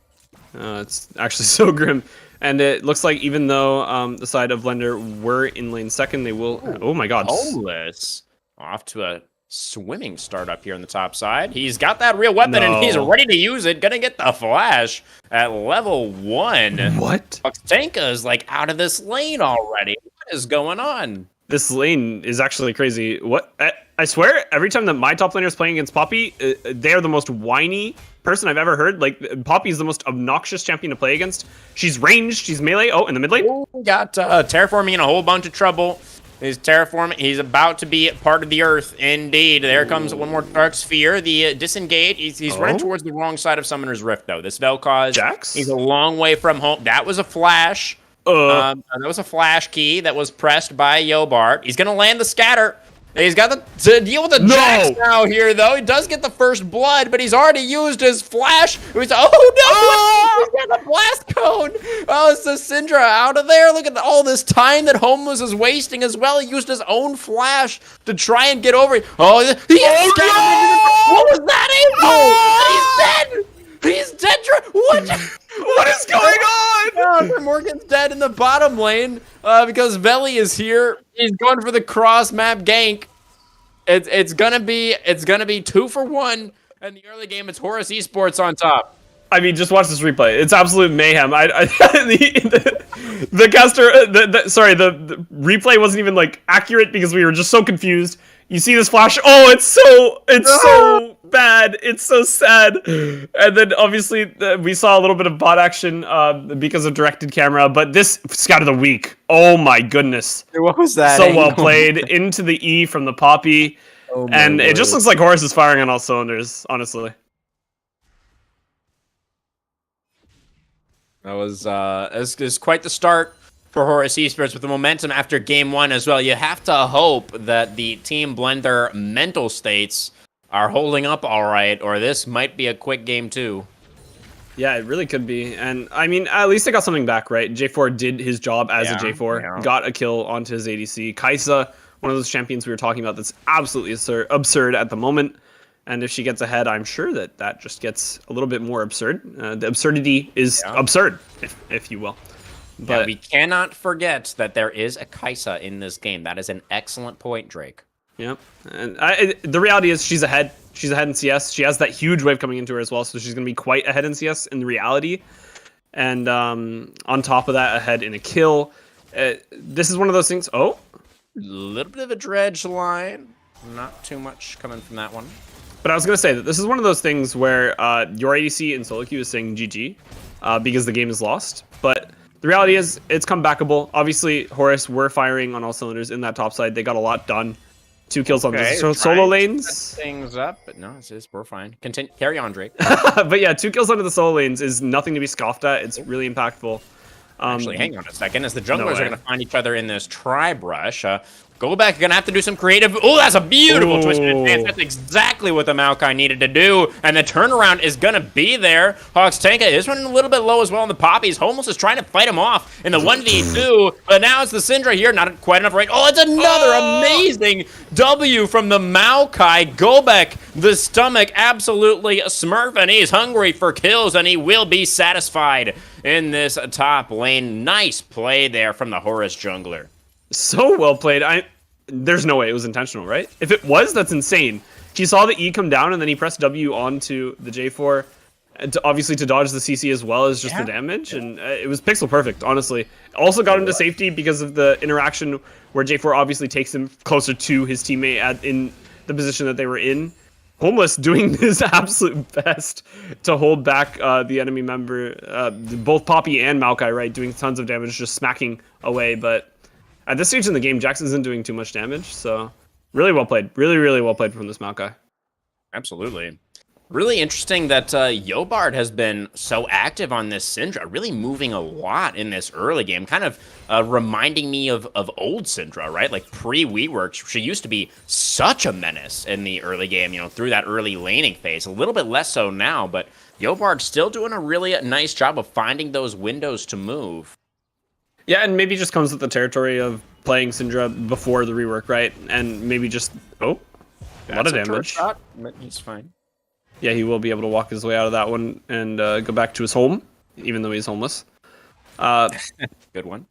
It's actually so grim. And it looks like even though the side of Blender were in lane second, they will... Oh my god.
Homeless. Off to a swimming start up here on the top side. He's got that real weapon and he's ready to use it. Gonna get the flash at level 1.
What?
Oxtenka is like out of this lane already. What is going on?
This lane is actually crazy. What? I swear, every time that my top laner is playing against Poppy, they are the most whiny person I've ever heard. Like, Poppy is the most obnoxious champion to play against. She's ranged, she's melee. Oh, in the mid lane?
Oh, got terraforming in a whole bunch of trouble. He's terraforming. He's about to be part of the earth. Indeed. There comes one more Dark Sphere. The disengage. He's running towards the wrong side of Summoner's Rift, though. This Vel'Koz.
Jax?
He's a long way from home. That was a flash. That was a flash key that was pressed by Yobart. He's going to land the scatter. He's got to deal with the Jax now here, though. He does get the first blood, but he's already used his flash. He's, oh, no! He's got the blast cone. Oh, it's the Syndra out of there. Look at all this time that Homeless is wasting as well. He used his own flash to try and get over. Oh, he What was that angle? He's dead. He's dead.
What is going on?
Morgan's dead in the bottom lane because Veli is here. He's going for the cross map gank. It's gonna be 2 for 1. And the early game, it's HRS Esports on top.
I mean, just watch this replay. It's absolute mayhem. The replay wasn't even like accurate because we were just so confused. You see this flash? Oh, it's so bad. It's so sad. And then obviously we saw a little bit of bot action because of directed camera. But this Scout of the Week. Oh my goodness.
What was that?
So well played into the E from the Poppy, and it just looks like Horus is firing on all cylinders. Honestly.
That was quite the start for HRS Esports with the momentum after game 1 as well. You have to hope that the Team Blender mental states are holding up all right, or this might be a quick game 2.
Yeah, it really could be. And I mean, at least they got something back, right? J4 did his job as a J4, got a kill onto his ADC. Kaisa, one of those champions we were talking about that's absolutely absurd at the moment. And if she gets ahead, I'm sure that just gets a little bit more absurd. The absurdity is absurd, if you will. But
we cannot forget that there is a Kaisa in this game. That is an excellent point, Drake.
Yep. And the reality is she's ahead. She's ahead in CS. She has that huge wave coming into her as well, so she's going to be quite ahead in CS in reality. And on top of that, ahead in a kill. This is one of those things. Oh.
A little bit of a dredge line. Not too much coming from that one.
But I was going to say that this is one of those things where your ADC in solo queue is saying GG because the game is lost. But the reality is it's comebackable. Obviously, Horus were firing on all cylinders in that top side. They got a lot done. 2 kills on the solo
trying to
lanes.
set things up, but no, we're fine. Continue, carry on, Drake.
But yeah, 2 kills under the solo lanes is nothing to be scoffed at. It's really impactful.
Actually, hang on a second. As the junglers are going to find each other in this tri-brush, go back. You're going to have to do some creative. Oh, that's a beautiful twist in advance. That's exactly what the Maokai needed to do. And the turnaround is going to be there. Hawks Tanka is running a little bit low as well in the poppies. Homeless is trying to fight him off in the 1v2. But now it's the Syndra here. Not quite enough right. Oh, it's another amazing W from the Maokai. Gobek, the stomach, absolutely smurf. And he's hungry for kills. And he will be satisfied in this top lane. Nice play there from the Horus jungler.
So well played. There's no way it was intentional, right? If it was, that's insane. He saw the E come down and then he pressed W onto the J4, obviously to dodge the CC as well as just the damage, and it was pixel perfect, honestly. Also got him to safety because of the interaction where J4 obviously takes him closer to his teammate in the position that they were in. Homeless doing his absolute best to hold back the enemy member, both Poppy and Maokai, right, doing tons of damage, just smacking away, but at this stage in the game, Jax isn't doing too much damage, so really well played. Really, really well played from this Maokai.
Absolutely. Really interesting that Yobard has been so active on this Syndra, really moving a lot in this early game, kind of reminding me of old Syndra, right? Like pre-WeWorks, she used to be such a menace in the early game, you know, through that early laning phase. A little bit less so now, but Yobard's still doing a really nice job of finding those windows to move.
Yeah, and maybe just comes with the territory of playing Syndra before the rework, right? And maybe just, a lot of damage.
Shot, but he's fine.
Yeah, he will be able to walk his way out of that one and go back to his home, even though he's homeless.
Good one.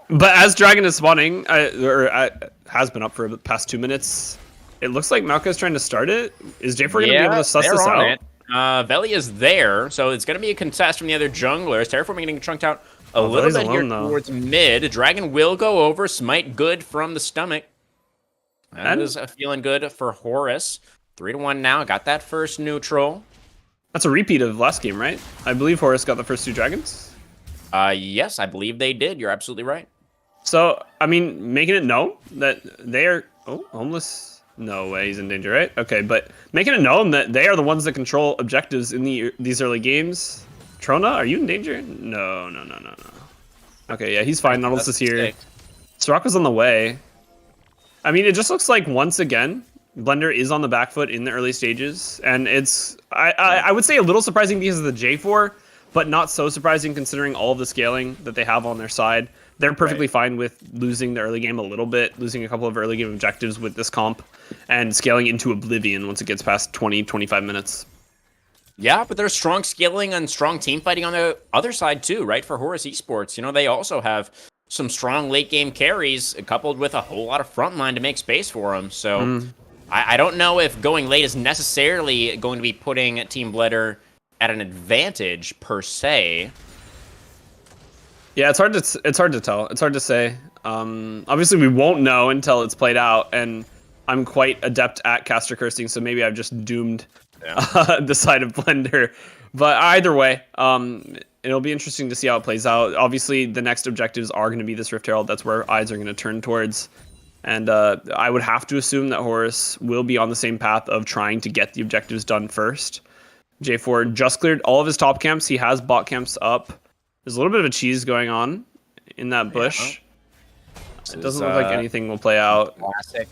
But as Dragon is spawning, has been up for the past 2 minutes, it looks like Maokai is trying to start it. Is J4 going to be able to suss this out?
Veli is there, so it's going to be a contest from the other junglers. Terraforming getting chunked out a little bit here towards mid. Dragon will go over. Smite good from the stomach. That is feeling good for Horus. 3-1 now. Got that first neutral.
That's a repeat of last game, right? I believe Horus got the first 2 dragons.
Yes, I believe they did. You're absolutely right.
So, I mean, making it known that they are... Oh, homeless. No way, he's in danger, right? Okay, but making it known that they are the ones that control objectives in these early games. Trona, are you in danger? No. Okay, yeah, he's fine. Nautilus is here. Soraka's on the way. I mean, it just looks like, once again, Blender is on the back foot in the early stages. And it's, I would say, a little surprising because of the J4, but not so surprising considering all of the scaling that they have on their side. They're perfectly fine with losing the early game a little bit, losing a couple of early game objectives with this comp, and scaling into oblivion once it gets past 20, 25 minutes.
Yeah, but there's strong scaling and strong team fighting on the other side too, right? For Horus Esports, you know, they also have some strong late game carries coupled with a whole lot of frontline to make space for them. So I don't know if going late is necessarily going to be putting Team Blender at an advantage per se.
Yeah, it's hard to tell. It's hard to say. Obviously, we won't know until it's played out, and I'm quite adept at caster cursing, so maybe I've just doomed the side of Blender. But either way, it'll be interesting to see how it plays out. Obviously, the next objectives are going to be this Rift Herald. That's where eyes are going to turn towards. And I would have to assume that Horus will be on the same path of trying to get the objectives done first. J4 just cleared all of his top camps. He has bot camps up. There's a little bit of a cheese going on in that bush. It doesn't look like anything will play out.
Classic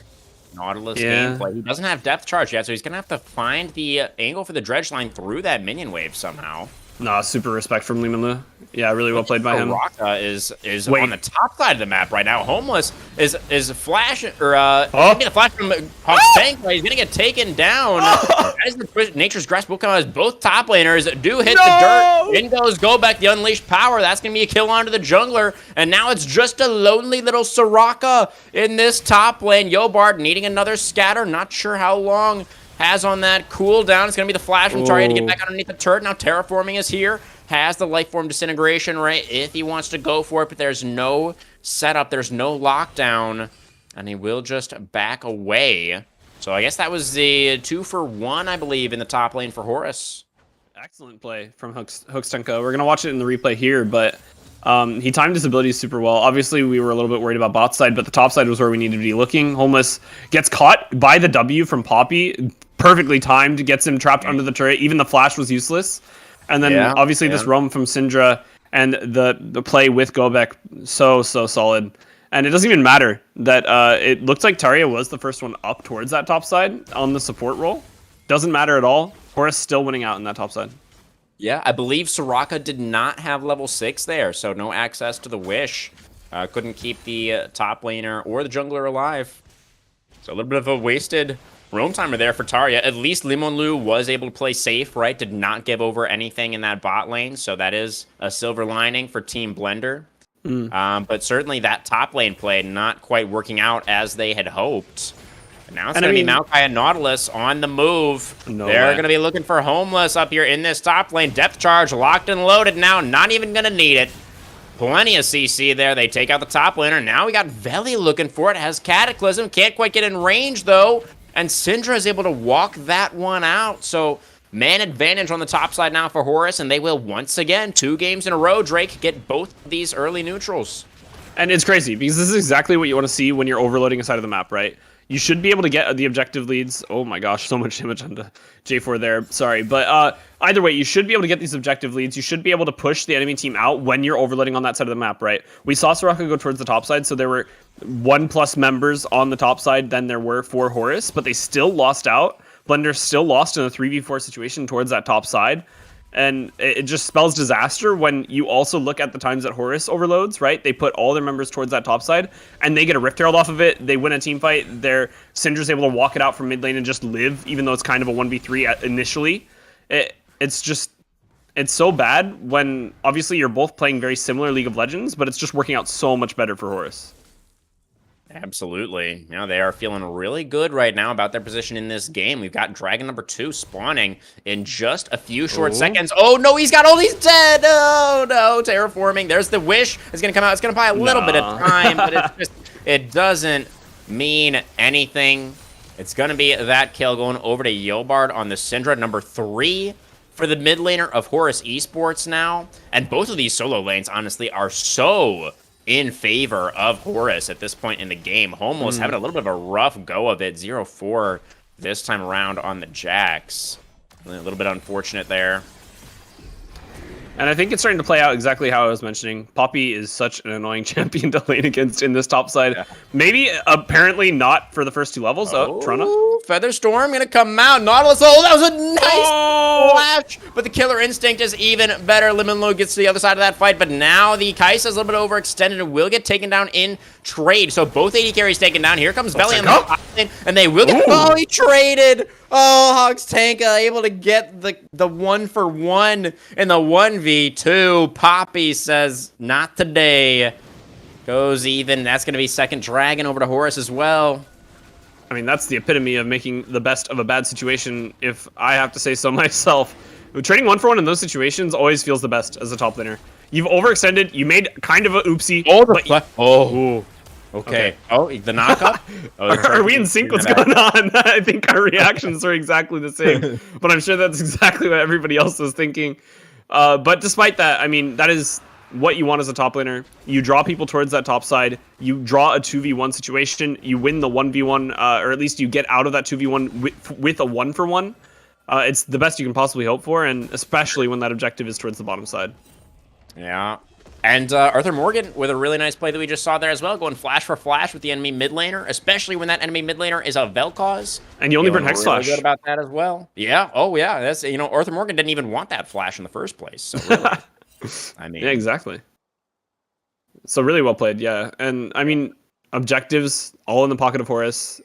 Nautilus gameplay. He doesn't have depth charge yet, so he's going to have to find the angle for the dredge line through that minion wave somehow.
Nah, super respect from Limanlu. Yeah, really well played by him.
Raka is on the top side of the map right now. Homeless is flashing, or getting a flash from Hawk's tank. He's gonna get taken down. As the Nature's Grasp will come as both top laners do hit the dirt. In goes Gobek, the unleashed power. That's gonna be a kill onto the jungler, and now it's just a lonely little Soraka in this top lane. Yobard needing another scatter. Not sure how long. Has on that cooldown. It's going to be the flash from Target to get back underneath the turret. Now Terraforming is here. Has the Lifeform Disintegration, right, if he wants to go for it. But there's no setup. There's no lockdown. And he will just back away. So I guess that was the 2-for-1, I believe, in the top lane for Horus.
Excellent play from Hookstenka. We're going to watch it in the replay here. But He timed his abilities super well. Obviously, we were a little bit worried about bot side, but the top side was where we needed to be looking. Homeless gets caught by the W from Poppy. Perfectly timed. Gets him trapped under the turret. Even the flash was useless. And then, obviously, this roam from Syndra and the play with Gobek, so solid. And it doesn't even matter that it looked like Tarja was the first one up towards that top side on the support role. Doesn't matter at all. Horus still winning out in that top side.
Yeah, I believe Soraka did not have level 6 there, so no access to the Wish. Couldn't keep the top laner or the jungler alive. So a little bit of a wasted roam timer there for Tarja. At least Limonlu was able to play safe, right? Did not give over anything in that bot lane, so that is a silver lining for Team Blender. But certainly that top lane play not quite working out as they had hoped. Now it's going to be Maokai and Nautilus on the move. They're going to be looking for Homeless up here in this top lane. Depth charge locked and loaded now. Not even going to need it. Plenty of CC there. They take out the top laner. Now we got Veli looking for it. Has Cataclysm. Can't quite get in range, though. And Syndra is able to walk that one out. So man advantage on the top side now for Horus. And they will once again, 2 games in a row, Drake, get both of these early neutrals.
And it's crazy because this is exactly what you want to see when you're overloading a side of the map, right? You should be able to get the objective leads. Oh my gosh, so much damage onto J4 there. Sorry. But either way, you should be able to get these objective leads. You should be able to push the enemy team out when you're overloading on that side of the map, right? We saw Soraka go towards the top side, so there were 1+ members on the top side than there were for Horus, but they still lost out. Blender still lost in a 3v4 situation towards that top side. And it just spells disaster when you also look at the times that Horus overloads, right? They put all their members towards that top side, and they get a Rift Herald off of it. They win a team fight. Their Syndra's able to walk it out from mid lane and just live, even though it's kind of a 1v3 initially. It's so bad when, obviously, you're both playing very similar League of Legends, but it's just working out so much better for Horus.
Absolutely. You know, they are feeling really good right now about their position in this game. We've got Dragon number 2 spawning in just a few short seconds. Oh, no, he's got all these dead. Oh, no, terraforming. There's the Wish. It's going to come out. It's going to buy a little bit of time, but it doesn't mean anything. It's going to be that kill going over to Yobard on the Syndra, number 3 for the mid laner of Horus Esports now. And both of these solo lanes, honestly, are so in favor of Horus at this point in the game. Homeless having a little bit of a rough go of it. 0-4 this time around on the Jax. A little bit unfortunate there.
And I think it's starting to play out exactly how I was mentioning. Poppy is such an annoying champion to lane against in this top side. Yeah. Maybe, apparently not for the first 2 levels. Trona.
Featherstorm gonna come out. Nautilus, oh, that was a nice flash. But the Killer Instinct is even better. Limonlu gets to the other side of that fight, but now the Kai'Sa's a little bit overextended and will get taken down in trade. So both AD carries taken down. Here comes Veli on the top lane, and they will get... Oh, he traded! Oh, Hogs Tanka able to get the 1-for-1 in the 1v2. Poppy says, not today. Goes even. That's going to be second Dragon over to Horus as well.
I mean, that's the epitome of making the best of a bad situation, if I have to say so myself. Trading 1-for-1 in those situations always feels the best as a top laner. You've overextended. You made kind of a oopsie.
Okay. Oh, the knockup?
Are we in sync? What's going on? I think our reactions are exactly the same. But I'm sure that's exactly what everybody else was thinking. But despite that, I mean, that is what you want as a top laner. You draw people towards that top side. You draw a 2v1 situation. You win the 1v1, or at least you get out of that 2v1 with a 1-for-1. It's the best you can possibly hope for, and especially when that objective is towards the bottom side.
Yeah. And Arthur Morgan with a really nice play that we just saw there as well, going flash for flash with the enemy mid laner, especially when that enemy mid laner is a Vel'Koz.
And you only burn Hex Flash.
Good about that as well. Yeah. Oh, yeah. That's, you know, Arthur Morgan didn't even want that flash in the first place. So really, I mean,
yeah, exactly. So really well played. Yeah. And I mean, objectives all in the pocket of Horus.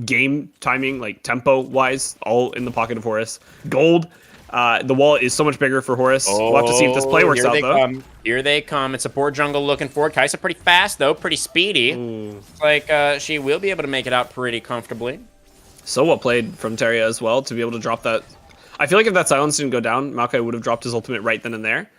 Game timing, like tempo wise, all in the pocket of Horus. Gold. The wall is so much bigger for Horus. We'll have to see if this play works out, though.
Here they come. It's a poor jungle looking for it. Kai'Sa pretty fast, though. Pretty speedy. It's like she will be able to make it out pretty comfortably.
So well played from Tarja as well to be able to drop that. I feel like if that silence didn't go down, Maokai would have dropped his ultimate right then and there.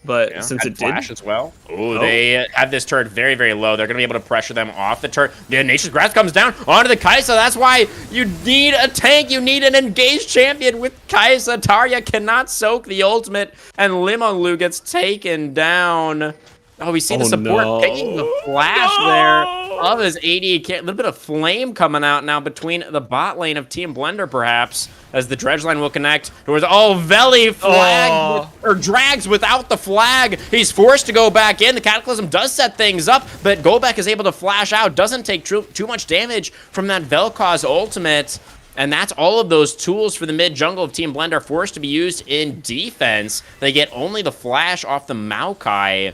but
Yeah,
since
had
it did,
flash as well. Ooh, they have this turret very, very low. They're going to be able to pressure them off the turret. The Nature's Grasp comes down onto the Kai'Sa. That's why you need a tank. You need an engaged champion with Kai'Sa. Tarja cannot soak the ultimate, and Limonglu gets taken down. Oh, we see the support picking the flash there of his AD. A little bit of flame coming out now between the bot lane of Team Blender, perhaps, as the dredge line will connect. There was Veli flag or drags without the flag. He's forced to go back in. The Cataclysm does set things up, but Gobek is able to flash out. Doesn't take too much damage from that Vel'Koz ultimate. And that's all of those tools for the mid jungle of Team Blender forced to be used in defense. They get only the flash off the Maokai.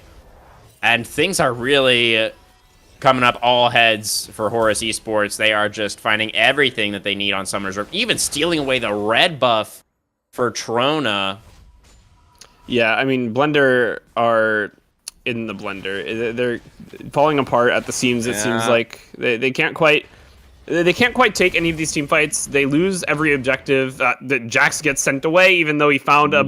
And things are really coming up all heads for Horus Esports. They are just finding everything that they need on Summoner's Rift, even stealing away the red buff for Trona.
Yeah, I mean, Blender are in the blender. They're falling apart at the seams. It seems like they can't quite. They can't quite take any of these team fights. They lose every objective. That Jax gets sent away, even though he found a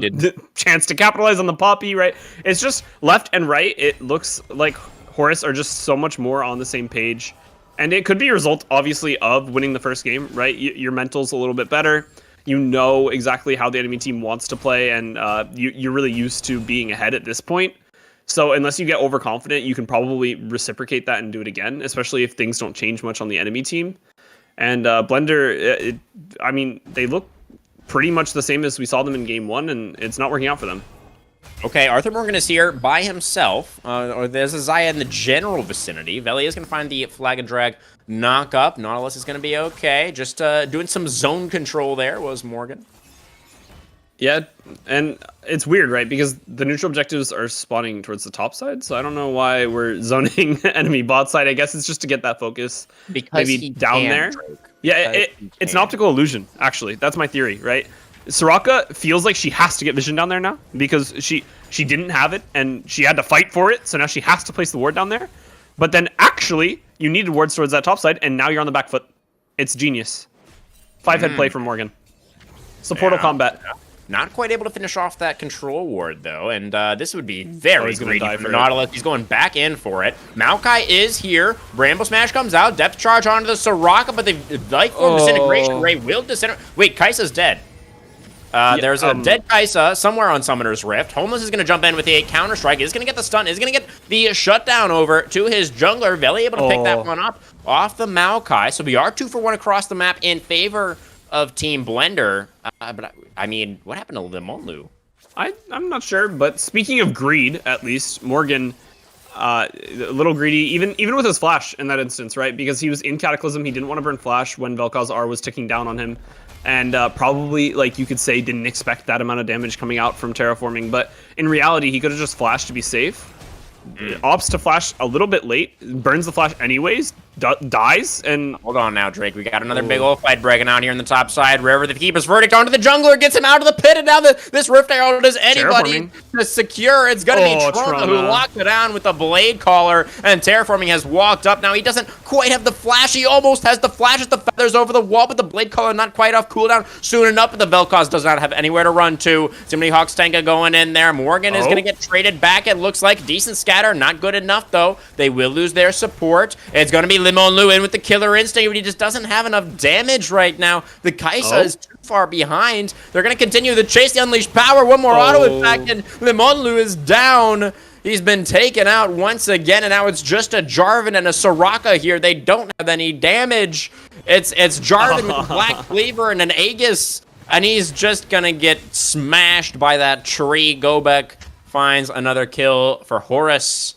chance to capitalize on the Poppy, right? It's just left and right. It looks like Horus are just so much more on the same page. And it could be a result, obviously, of winning the first game, right? Your mental's a little bit better. You know exactly how the enemy team wants to play, and you're really used to being ahead at this point. So unless you get overconfident, you can probably reciprocate that and do it again, especially if things don't change much on the enemy team. And Blender, I mean, they look pretty much the same as we saw them in game one, and it's not working out for them.
Okay, Arthur Morgan is here by himself. Or there's a Xayah in the general vicinity. Veli is going to find the flag and drag knock up. Nautilus is going to be okay. Just doing some zone control there was Morgan.
Yeah, and it's weird, right? Because the neutral objectives are spawning towards the top side, so I don't know why we're zoning enemy bot side. I guess it's just to get that focus
because
maybe down there. Drake. Yeah, it's an optical illusion, actually. That's my theory, right? Soraka feels like she has to get vision down there now because she didn't have it, and she had to fight for it, so now she has to place the ward down there. But then, actually, you needed wards towards that top side, and now you're on the back foot. It's genius. 5-head play from Morgan. Supportal combat.
Not quite able to finish off that control ward, though, and this would be very greedy for Nautilus. He's going back in for it. Maokai is here. Bramble Smash comes out. Depth charge onto the Soraka, but the Light Form Disintegration Ray will disintegrate. Wait, Kai'Sa's dead. There's a dead Kai'Sa somewhere on Summoner's Rift. Homeless is going to jump in with the counter-strike. Is going to get the stun. Is going to get the shutdown over to his jungler. Veli able to pick that one up off the Maokai. So we are 2 for 1 across the map in favor of Team Blender. But I mean, what happened to Limonglu?
I'm not sure, but speaking of greed, at least, Morgan, a little greedy, even with his flash in that instance, right? Because he was in Cataclysm, he didn't want to burn flash when Vel'Koz R was ticking down on him. And probably, like you could say, didn't expect that amount of damage coming out from terraforming. But in reality, he could have just flashed to be safe. Opts to flash a little bit late, burns the flash anyways, dies, and...
Hold on now, Drake. We got another big old fight breaking out here on the top side. River, the Keeper's verdict onto the jungler, gets him out of the pit, and now this Rift Arrow does anybody to secure. It's going to be Trona who locked it down with the Blade Caller, and Terraforming has walked up. Now, he doesn't quite have the flash. He almost has the flash as the feathers over the wall, but the Blade Caller not quite off cooldown soon enough, but the Vel'Koz does not have anywhere to run to. Timothy Hawk's Tenka going in there. Morgan is going to get traded back, it looks like. Decent scatter, not good enough, though. They will lose their support. It's going to be Limonglu in with the Killer Instinct, but he just doesn't have enough damage right now. The Kai'Sa is too far behind. They're going to continue the chase, the Unleashed Power. One more auto attack, and Limonglu is down. He's been taken out once again, and now it's just a Jarvan and a Soraka here. They don't have any damage. It's Jarvan with a Black Cleaver and an Aegis, and he's just going to get smashed by that tree. Gobek finds another kill for Horus.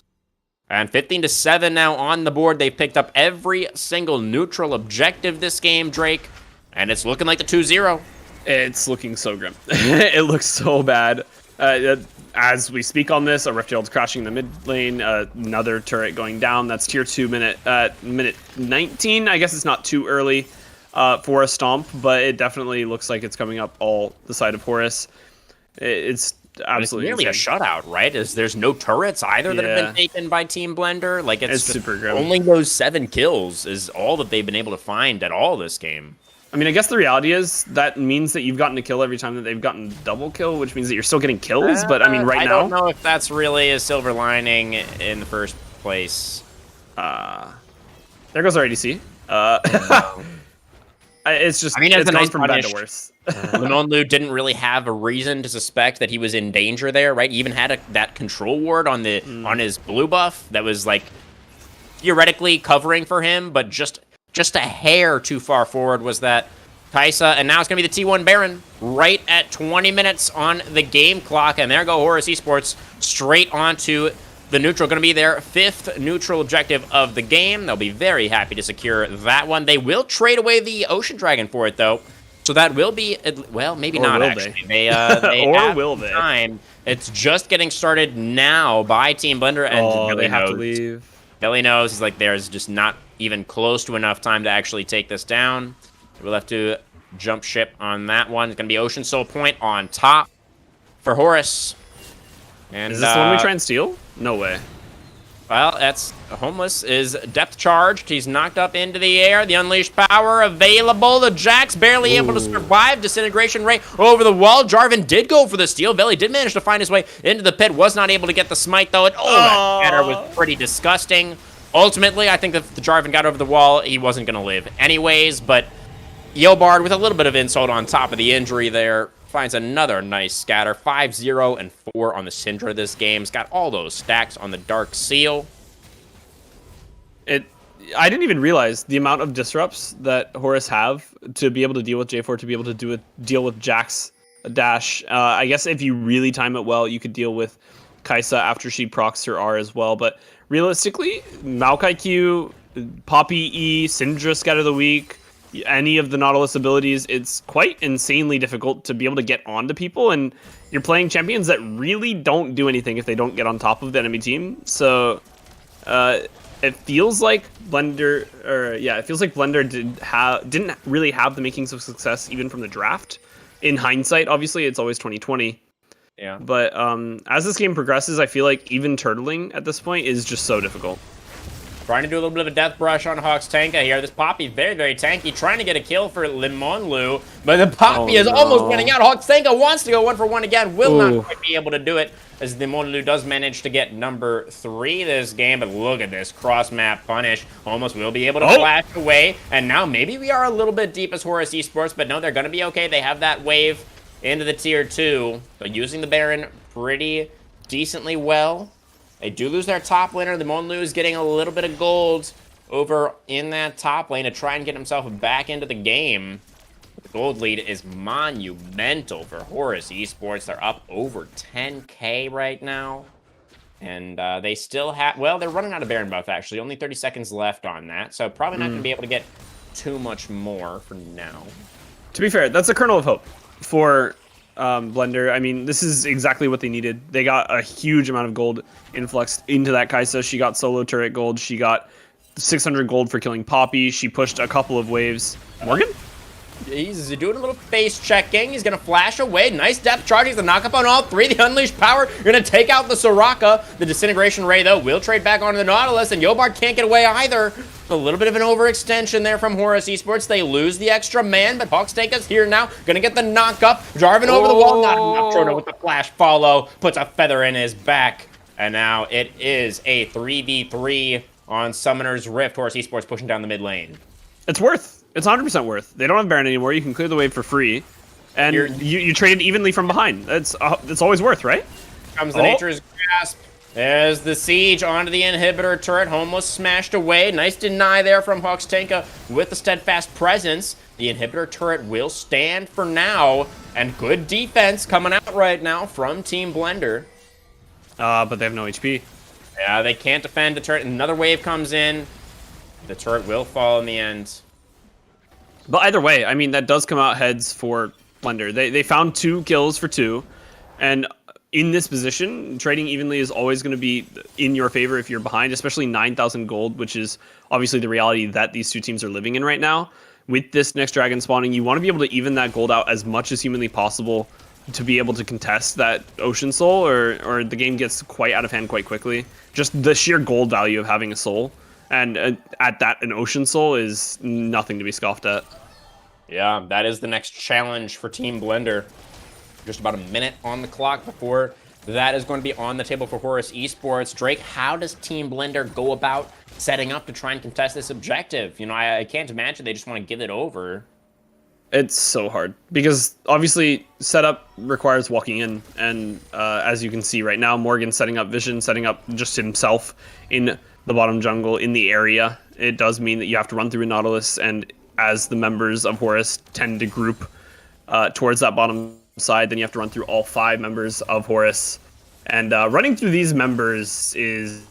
And 15-7 now on the board. They've picked up every single neutral objective this game, Drake. And it's looking like the 2-0.
It's looking so grim. It looks so bad. As we speak on this, a Rift Herald's crashing in the mid lane. Another turret going down. That's tier 2 minute 19. I guess it's not too early for a stomp, but it definitely looks like it's coming up all the side of Horus. It's absolutely
nearly
insane.
A shutout, right? There's no turrets either that have been taken by Team Blender. Like it's
super grim.
Only those 7 kills is all that they've been able to find at all this game.
I mean, I guess the reality is that means that you've gotten a kill every time that they've gotten double kill, which means that you're still getting kills. But I mean, right now,
I don't know if that's really a silver lining in the first place.
There goes our ADC. It's just,
I mean,
it's
it's a
gone
nice
from bad
punish.
to worse.
Limonlu didn't really have a reason to suspect that he was in danger there, right? He even had that control ward on his blue buff that was like theoretically covering for him, but just a hair too far forward was that Kai'Sa, and now it's gonna be the T1 Baron right at 20 minutes on the game clock, and there go Horus Esports straight onto the neutral. Going to be their 5th neutral objective of the game. They'll be very happy to secure that one. They will trade away the Ocean Dragon for it, though. So that will be, well, maybe
or
not,
will
actually. They or
have will they?
Time. It's just getting started now by Team Blender, and
they have to leave.
Billy knows. He's like, there's just not even close to enough time to actually take this down. We'll have to jump ship on that one. It's going to be Ocean Soul Point on top for Horus. And,
is this the one we try and steal? No way.
Well, that's Homeless is depth charged. He's knocked up into the air. The unleashed power available. The Jack's barely able to survive. Disintegration ray over the wall. Jarvan did go for the steal. Veli did manage to find his way into the pit. Was not able to get the smite, though. And, that scatter was pretty disgusting. Ultimately, I think if the Jarvan got over the wall, he wasn't going to live anyways. But Yobard, with a little bit of insult on top of the injury there, finds another nice scatter. 5-0 and 4 on the Syndra this game. He's got all those stacks on the Dark Seal.
I didn't even realize the amount of disrupts that Horus have to be able to deal with J4, to be able to deal with Jack's dash. I guess if you really time it well, you could deal with Kai'Sa after she procs her R as well. But realistically, Maokai Q, Poppy E, Syndra Scatter of the Week, any of the Nautilus abilities, it's quite insanely difficult to be able to get onto people, and you're playing champions that really don't do anything if they don't get on top of the enemy team. So it feels like Blender, didn't really have the makings of success even from the draft. In hindsight, obviously, it's always 2020.
Yeah.
But as this game progresses, I feel like even turtling at this point is just so difficult.
Trying to do a little bit of a death brush on Hawk's Tanka here. This Poppy, very, very tanky. Trying to get a kill for Limonlu, but the Poppy is almost winning out. Hawk's Tanka wants to go 1-for-1 again. Will not quite be able to do it, as Limonlu does manage to get number 3 this game. But look at this cross-map punish. Almost will be able to flash away. And now maybe we are a little bit deep as Horus Esports, but no, they're going to be okay. They have that wave into the tier 2. But using the Baron pretty decently well. They do lose their top laner. The Limonlu is getting a little bit of gold over in that top lane to try and get himself back into the game. The gold lead is monumental for Horus Esports. They're up over 10K right now. And they still have... Well, they're running out of Baron buff, actually. Only 30 seconds left on that. So probably not going to be able to get too much more for now.
To be fair, that's a kernel of hope for Blender. I mean, this is exactly what they needed. They got a huge amount of gold influxed into that Kai'Sa. She got solo turret gold. She got 600 gold for killing Poppy. She pushed a couple of waves. Morgan?
He's doing a little face checking. He's going to flash away. Nice depth charge. He's going to knock up on all 3. The Unleashed Power going to take out the Soraka. The Disintegration Ray, though, will trade back onto the Nautilus, and Yobard can't get away either. A little bit of an overextension there from Horus Esports. They lose the extra man, but Hawks take us here now. Going to get the knock up. Jarvan over the wall. Not enough. Trono with the flash follow. Puts a feather in his back. And now it is a 3v3 on Summoner's Rift. Horus Esports pushing down the mid lane.
It's worth. It's 100% worth. They don't have Baron anymore. You can clear the wave for free. And you traded evenly from behind. It's always worth, right?
Comes the Nature's Grasp. There's the siege onto the inhibitor turret. Homeless smashed away. Nice deny there from Hawks Tanka with the steadfast presence. The inhibitor turret will stand for now. And good defense coming out right now from Team Blender.
But they have no HP.
Yeah, they can't defend the turret. Another wave comes in. The turret will fall in the end.
But either way, I mean, that does come out heads for Blender. They found 2 kills for 2. And in this position, trading evenly is always going to be in your favor if you're behind, especially 9,000 gold, which is obviously the reality that these two teams are living in right now. With this next dragon spawning, you want to be able to even that gold out as much as humanly possible to be able to contest that Ocean Soul, or the game gets quite out of hand quite quickly. Just the sheer gold value of having a soul, and at that, an Ocean Soul is nothing to be scoffed at.
Yeah, that is the next challenge for Team Blender. Just about a minute on the clock before that is going to be on the table for Horus Esports. Drake, how does Team Blender go about setting up to try and contest this objective? You know, I can't imagine they just want to give it over.
It's so hard because obviously setup requires walking in, and as you can see right now, Morgan setting up vision, setting up just himself in the bottom jungle in the area. It does mean that you have to run through a Nautilus, and as the members of Horus tend to group towards that bottom side, then you have to run through all 5 members of Horus, and running through these members is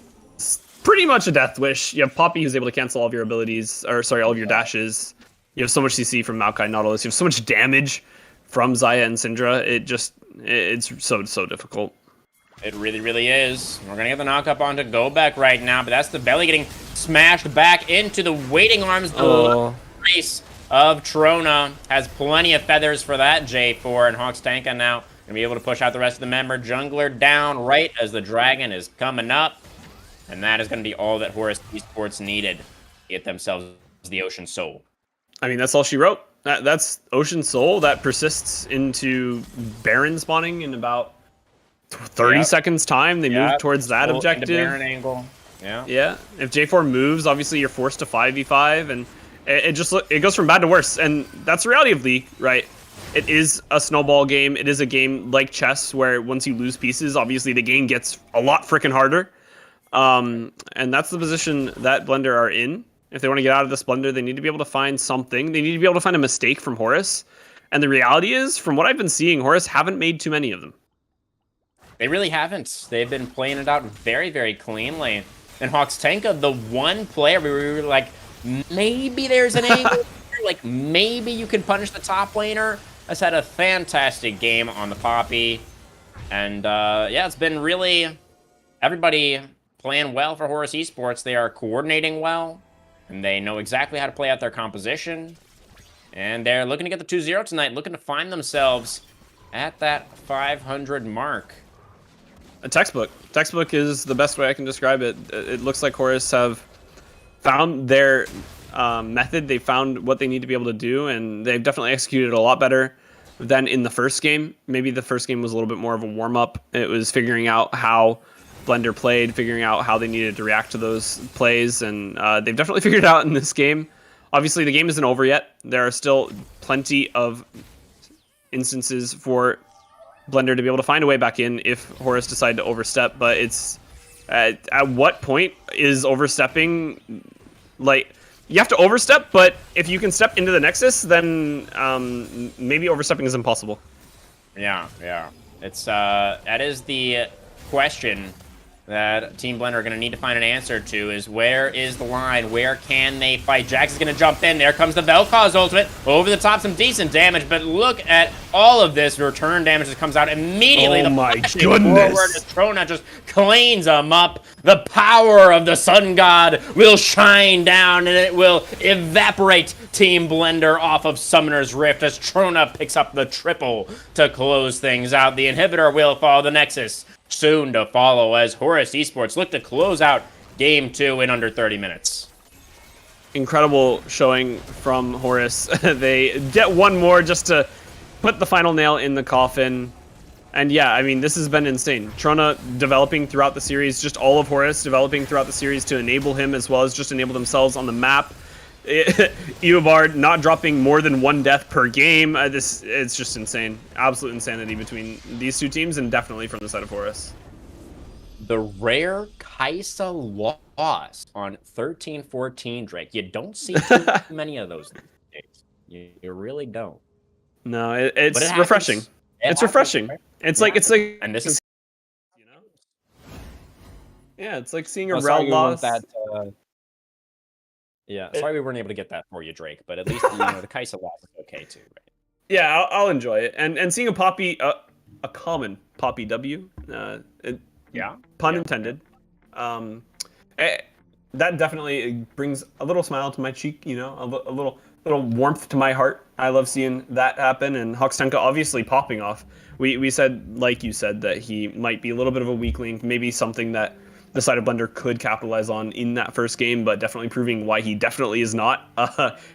pretty much a death wish. You have Poppy, who's able to cancel all of your abilities, or sorry, all of your dashes. You have so much CC from Maokai Nautilus. You have so much damage from Xayah and Syndra. It's so difficult.
It really, really is. We're gonna get the knock-up onto Gobek right now, but that's the belly getting smashed back into the waiting arms. The race of Trona has plenty of feathers for that J4, and Hawks Tanka now gonna be able to push out the rest of the member. Jungler down right as the dragon is coming up, and that is gonna be all that Horus Esports needed to get themselves the Ocean Soul.
I mean, that's all she wrote. That's Ocean Soul that persists into Baron spawning in about 30 seconds time. They move towards that objective.
Baron angle. Yeah.
Yeah. If J4 moves, obviously you're forced to 5v5, and it goes from bad to worse. And that's the reality of League, right? It is a snowball game. It is a game like chess where once you lose pieces, obviously the game gets a lot freaking harder. And that's the position that Blender are in. If they want to get out of this Blender, they need to be able to find something. They need to be able to find a mistake from Horus. And the reality is, from what I've been seeing, Horus haven't made too many of them.
They really haven't. They've been playing it out very, very cleanly. And Hawks Tanka, the one player we were like, maybe there's an angle here, like maybe you can punish the top laner, has had a fantastic game on the Poppy. And yeah, it's been really everybody playing well for Horus Esports. They are coordinating well. And they know exactly how to play out their composition. And they're looking to get the 2-0 tonight, looking to find themselves at that 500 mark.
A textbook. Textbook is the best way I can describe it. It looks like Horus have found their method. They found what they need to be able to do, and they've definitely executed a lot better than in the first game. Maybe the first game was a little bit more of a warm-up. It was figuring out how Blender played, figuring out how they needed to react to those plays, and they've definitely figured it out in this game. Obviously, the game isn't over yet. There are still plenty of instances for Blender to be able to find a way back in if Horus decide to overstep, but it's at what point is overstepping, like, you have to overstep, but if you can step into the Nexus, then maybe overstepping is impossible.
Yeah. It's that is the question that Team Blender are going to need to find an answer to, is where is the line? Where can they fight? Jax is going to jump in. There comes the Vel'Koz ultimate. Over the top, some decent damage, but look at all of this return damage that comes out immediately.
Oh my goodness.
Trona just cleans them up. The power of the Sun God will shine down, and it will evaporate Team Blender off of Summoner's Rift as Trona picks up the triple to close things out. The inhibitor will follow the Nexus. Soon to follow as Horus Esports look to close out Game 2 in under 30 minutes.
Incredible showing from Horus. They get one more just to put the final nail in the coffin. And yeah, I mean, this has been insane. Trona developing throughout the series, just all of Horus developing throughout the series to enable him as well as just enable themselves on the map. Eobard not dropping more than 1 death per game. It's just insane. Absolute insanity between these two teams, and definitely from the side of Horus.
The rare Kaisa loss on 13-14, Drake. You don't see too many of those these days. You really don't.
No, it's refreshing. It's refreshing. Right? It's like
and this is,
you know, yeah, it's like seeing a route loss.
Yeah, sorry we weren't able to get that for you, Drake, but at least the Kaisa loss is okay too, right?
Yeah, I'll enjoy it, and seeing a Poppy, a common Poppy W, pun intended. That definitely brings a little smile to my cheek, you know, a little warmth to my heart. I love seeing that happen, and Hawks Tanka obviously popping off. We said, like you said, that he might be a little bit of a weak link, maybe something that the side of Blender could capitalize on in that first game, but definitely proving why he definitely is not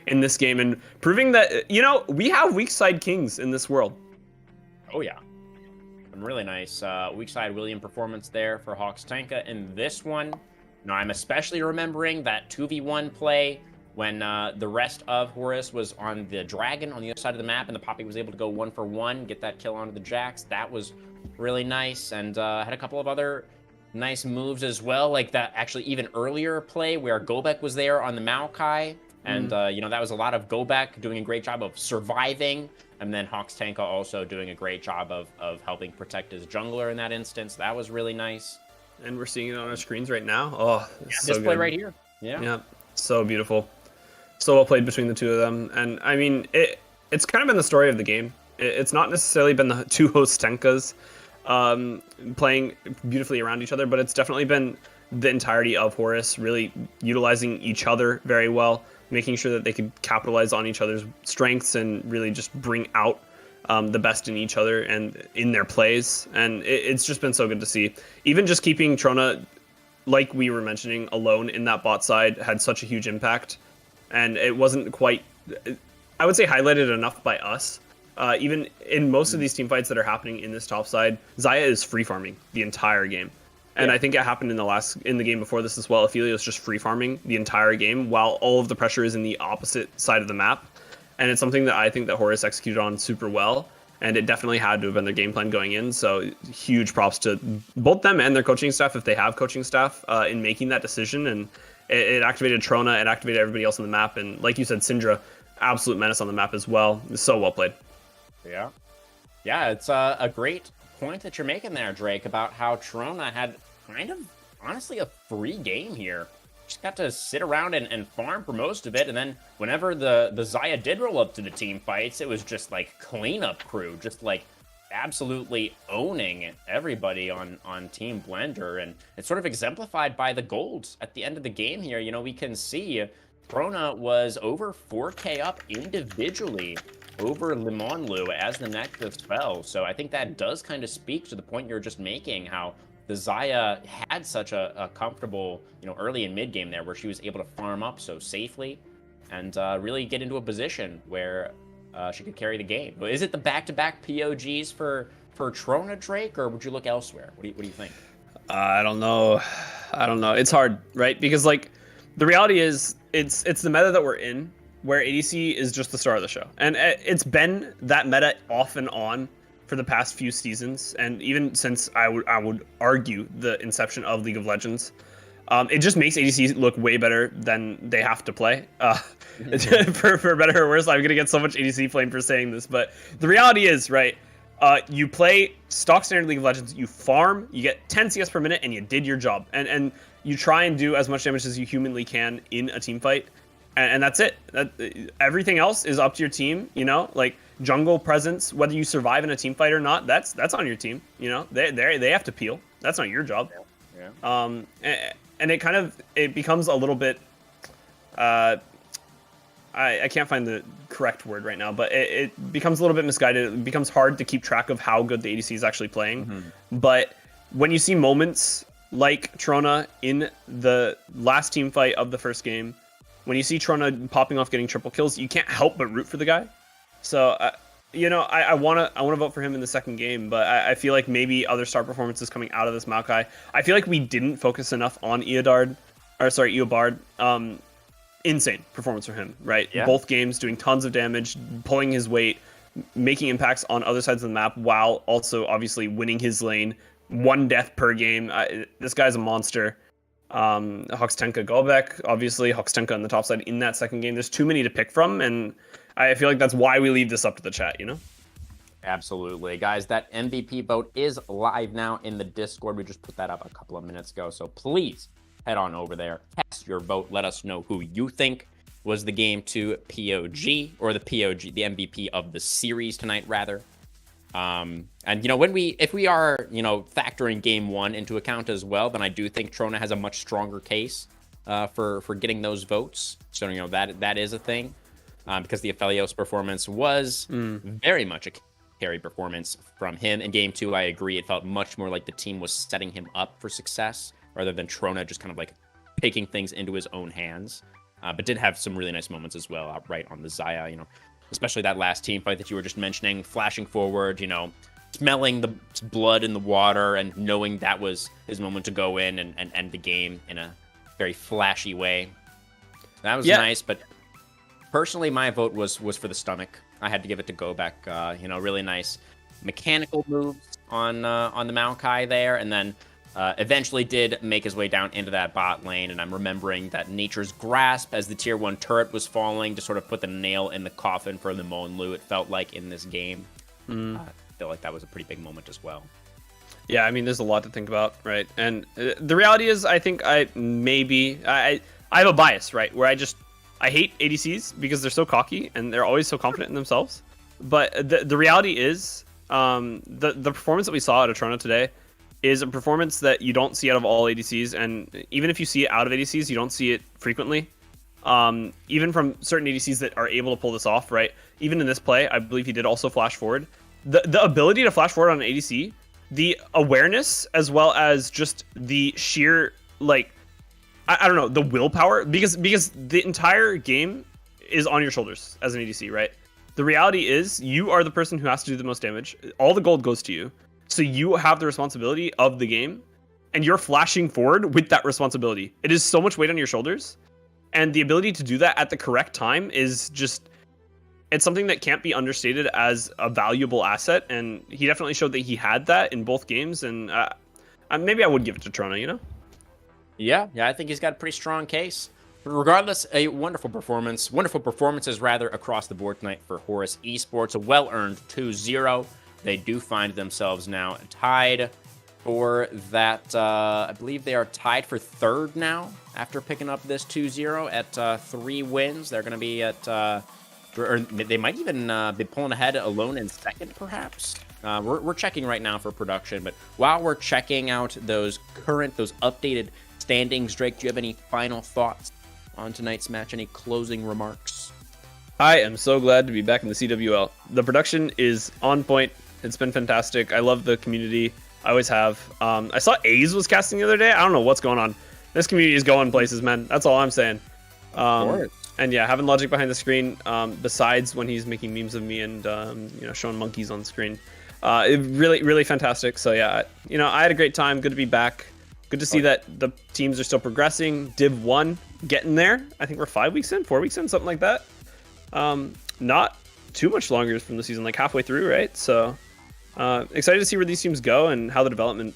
in this game, and proving that, we have weak side kings in this world.
Oh, yeah. Really nice weak side William performance there for HRS in this one. Now, I'm especially remembering that 2v1 play when the rest of Horus was on the dragon on the other side of the map, and the Poppy was able to go 1-for-1, get that kill onto the Jax. That was really nice, and had a couple of other nice moves as well, like that actually even earlier play where Gobek was there on the Maokai, and that was a lot of Gobek doing a great job of surviving, and then HRS also doing a great job of helping protect his jungler in that instance. That was really nice.
And we're seeing it on our screens right now. Oh,
yeah,
so
this play
good.
right here. Yeah,
so beautiful. So well played between the two of them. And I mean, it's kind of been the story of the game. It's not necessarily been the two host Tenkas playing beautifully around each other, but it's definitely been the entirety of Horus really utilizing each other very well, making sure that they could capitalize on each other's strengths and really just bring out the best in each other and in their plays. And it's just been so good to see. Even just keeping Trona, like we were mentioning, alone in that bot side had such a huge impact. And it wasn't quite, I would say, highlighted enough by us. Even in most of these team fights that are happening in this top side, Xayah is free farming the entire game. And I think it happened in the game before this as well. Ophelia is just free farming the entire game while all of the pressure is in the opposite side of the map. And it's something that I think that Horus executed on super well. And it definitely had to have been their game plan going in. So huge props to both them and their coaching staff, if they have coaching staff, in making that decision. And it activated Trona, it activated everybody else on the map. And like you said, Syndra, absolute menace on the map as well. It's so well played.
Yeah. Yeah, it's a great point that you're making there, Drake, about how Trona had kind of, honestly, a free game here. Just got to sit around and farm for most of it, and then whenever the Xayah did roll up to the team fights, it was just like cleanup crew, just like absolutely owning everybody on Team Blender, and it's sort of exemplified by the golds at the end of the game here. We can see Trona was over 4K up individually over Limonlu as the Nexus fell, so I think that does kind of speak to the point you're just making, how the Xayah had such a comfortable, early and mid game there where she was able to farm up so safely and really get into a position where she could carry the game. Is it the back-to-back POGs for Trona, Drake, or would you look elsewhere? What do you think?
I don't know. It's hard, right? Because like the reality is it's the meta that we're in where ADC is just the star of the show. And it's been that meta off and on for the past few seasons, and even since I would argue the inception of League of Legends. It just makes ADC look way better than they have to play. For better or worse, I'm gonna get so much ADC flame for saying this, but the reality is, right, you play stock standard League of Legends, you farm, you get 10 CS per minute, and you did your job. And you try and do as much damage as you humanly can in a team fight, and that's it. Everything else is up to your team, like jungle presence, whether you survive in a team fight or not, that's on your team. They have to peel. That's not your job. Yeah. And it becomes a little bit I can't find the correct word right now, but it becomes a little bit misguided. It becomes hard to keep track of how good the ADC is actually playing. But when you see moments like Trona in the last team fight of the first game, when you see Trona popping off getting triple kills, you can't help but root for the guy. So, I want to vote for him in the second game, but I feel like maybe other star performances coming out of this Maokai. I feel like we didn't focus enough on Eobard. Insane performance for him, right? Yeah. Both games doing tons of damage, pulling his weight, making impacts on other sides of the map, while also obviously winning his lane. 1 death per game. This guy's a monster. HRS Gobek, obviously HRS on the top side in that second game. There's too many to pick from, and I feel like that's why we leave this up to the chat,
Absolutely. Guys, that MVP vote is live now in the Discord. We just put that up a couple of minutes ago, so please head on over there, cast your vote, let us know who you think was the game to POG, or the MVP of the series tonight, rather. And if we are factoring game 1 into account as well, then I do think Trona has a much stronger case for getting those votes. So that is a thing, because the Aphelios performance was very much a carry performance from him. In game 2, I agree, it felt much more like the team was setting him up for success rather than Trona just kind of like taking things into his own hands. But did have some really nice moments as well outright on the Xayah, you know, especially that last team fight that you were just mentioning, flashing forward, you know, smelling the blood in the water and knowing that was his moment to go in and end the game in a very flashy way. That was nice, but personally, my vote was for the stomach. I had to give it to Gobek. You know, really nice mechanical moves on the Maokai there, and then eventually did make his way down into that bot lane. And I'm remembering that Nature's Grasp as the tier 1 turret was falling to sort of put the nail in the coffin for the Monlu, it felt like, in this game. I feel like that was a pretty big moment as well.
Yeah, I mean, there's a lot to think about, right? And the reality is, I think I have a bias, right? Where I hate ADCs because they're so cocky and they're always so confident in themselves. But the reality is, the performance that we saw out of Toronto today is a performance that you don't see out of all ADCs, and even if you see it out of ADCs, you don't see it frequently. Even from certain ADCs that are able to pull this off, right? Even in this play, I believe he did also flash forward. The ability to flash forward on an ADC, the awareness, as well as just the sheer, like, I don't know, the willpower, because the entire game is on your shoulders as an ADC, right? The reality is you are the person who has to do the most damage. All the gold goes to you. So you have the responsibility of the game, and you're flashing forward with that responsibility. It is so much weight on your shoulders, and the ability to do that at the correct time is just, it's something that can't be understated as a valuable asset, and he definitely showed that he had that in both games, and maybe I would give it to Toronto, you know?
Yeah, I think he's got a pretty strong case. But regardless, a wonderful performances rather across the board tonight for Horus Esports, a well-earned 2-0. They do find themselves now tied for that. I believe they are tied for third now after picking up this 2-0 at 3 wins. They're going to be at, or they might even be pulling ahead alone in second, perhaps. We're checking right now for production, but while we're checking out those updated standings, Drake, do you have any final thoughts on tonight's match? Any closing remarks?
I am so glad to be back in the CWL. The production is on point. It's been fantastic. I love the community. I always have. I saw A's was casting the other day. I don't know what's going on. This community is going places, man. That's all I'm saying. And yeah, having Logic behind the screen, besides when he's making memes of me and you know, showing monkeys on screen, it really fantastic. So yeah, you know, I had a great time. Good to be back. Good to see that the teams are still progressing. Div 1 getting there. I think we're 4 weeks in, something like that. Not too much longer from the season, like halfway through, right? So excited to see where these teams go and how the development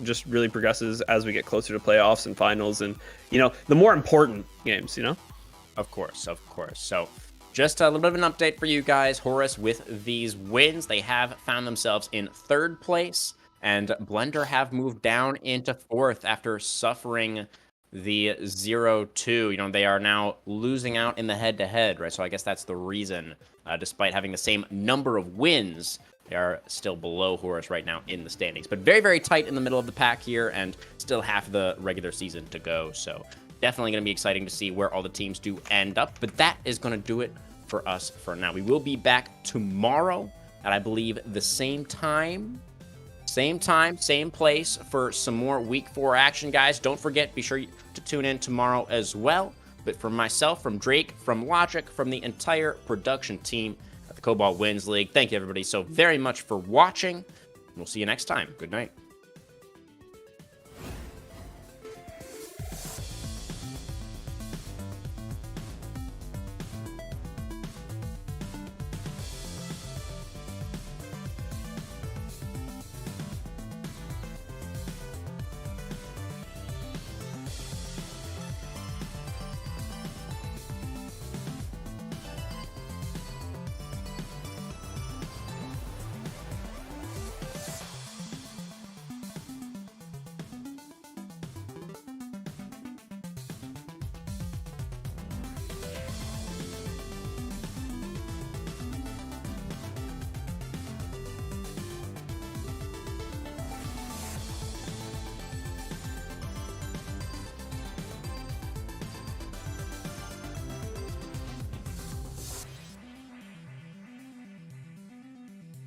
just really progresses as we get closer to playoffs and finals and, you know, the more important games, you know?
Of course. So just a little bit of an update for you guys. Horus with these wins, they have found themselves in third place, and Blender have moved down into fourth after suffering the 0-2. You know, they are now losing out in the head-to-head, right? So I guess that's the reason. Despite having the same number of wins, they are still below Horus right now in the standings. But very, very tight in the middle of the pack here, and still half the regular season to go. So definitely going to be exciting to see where all the teams do end up. But that is going to do it for us for now. We will be back tomorrow at, I believe, the same time, same place for some more Week 4 action, guys. Don't forget, be sure to tune in tomorrow as well. But from myself, from Drake, from Logic, from the entire production team at the Cobalt Wins League, thank you, everybody, so very much for watching. We'll see you next time. Good night.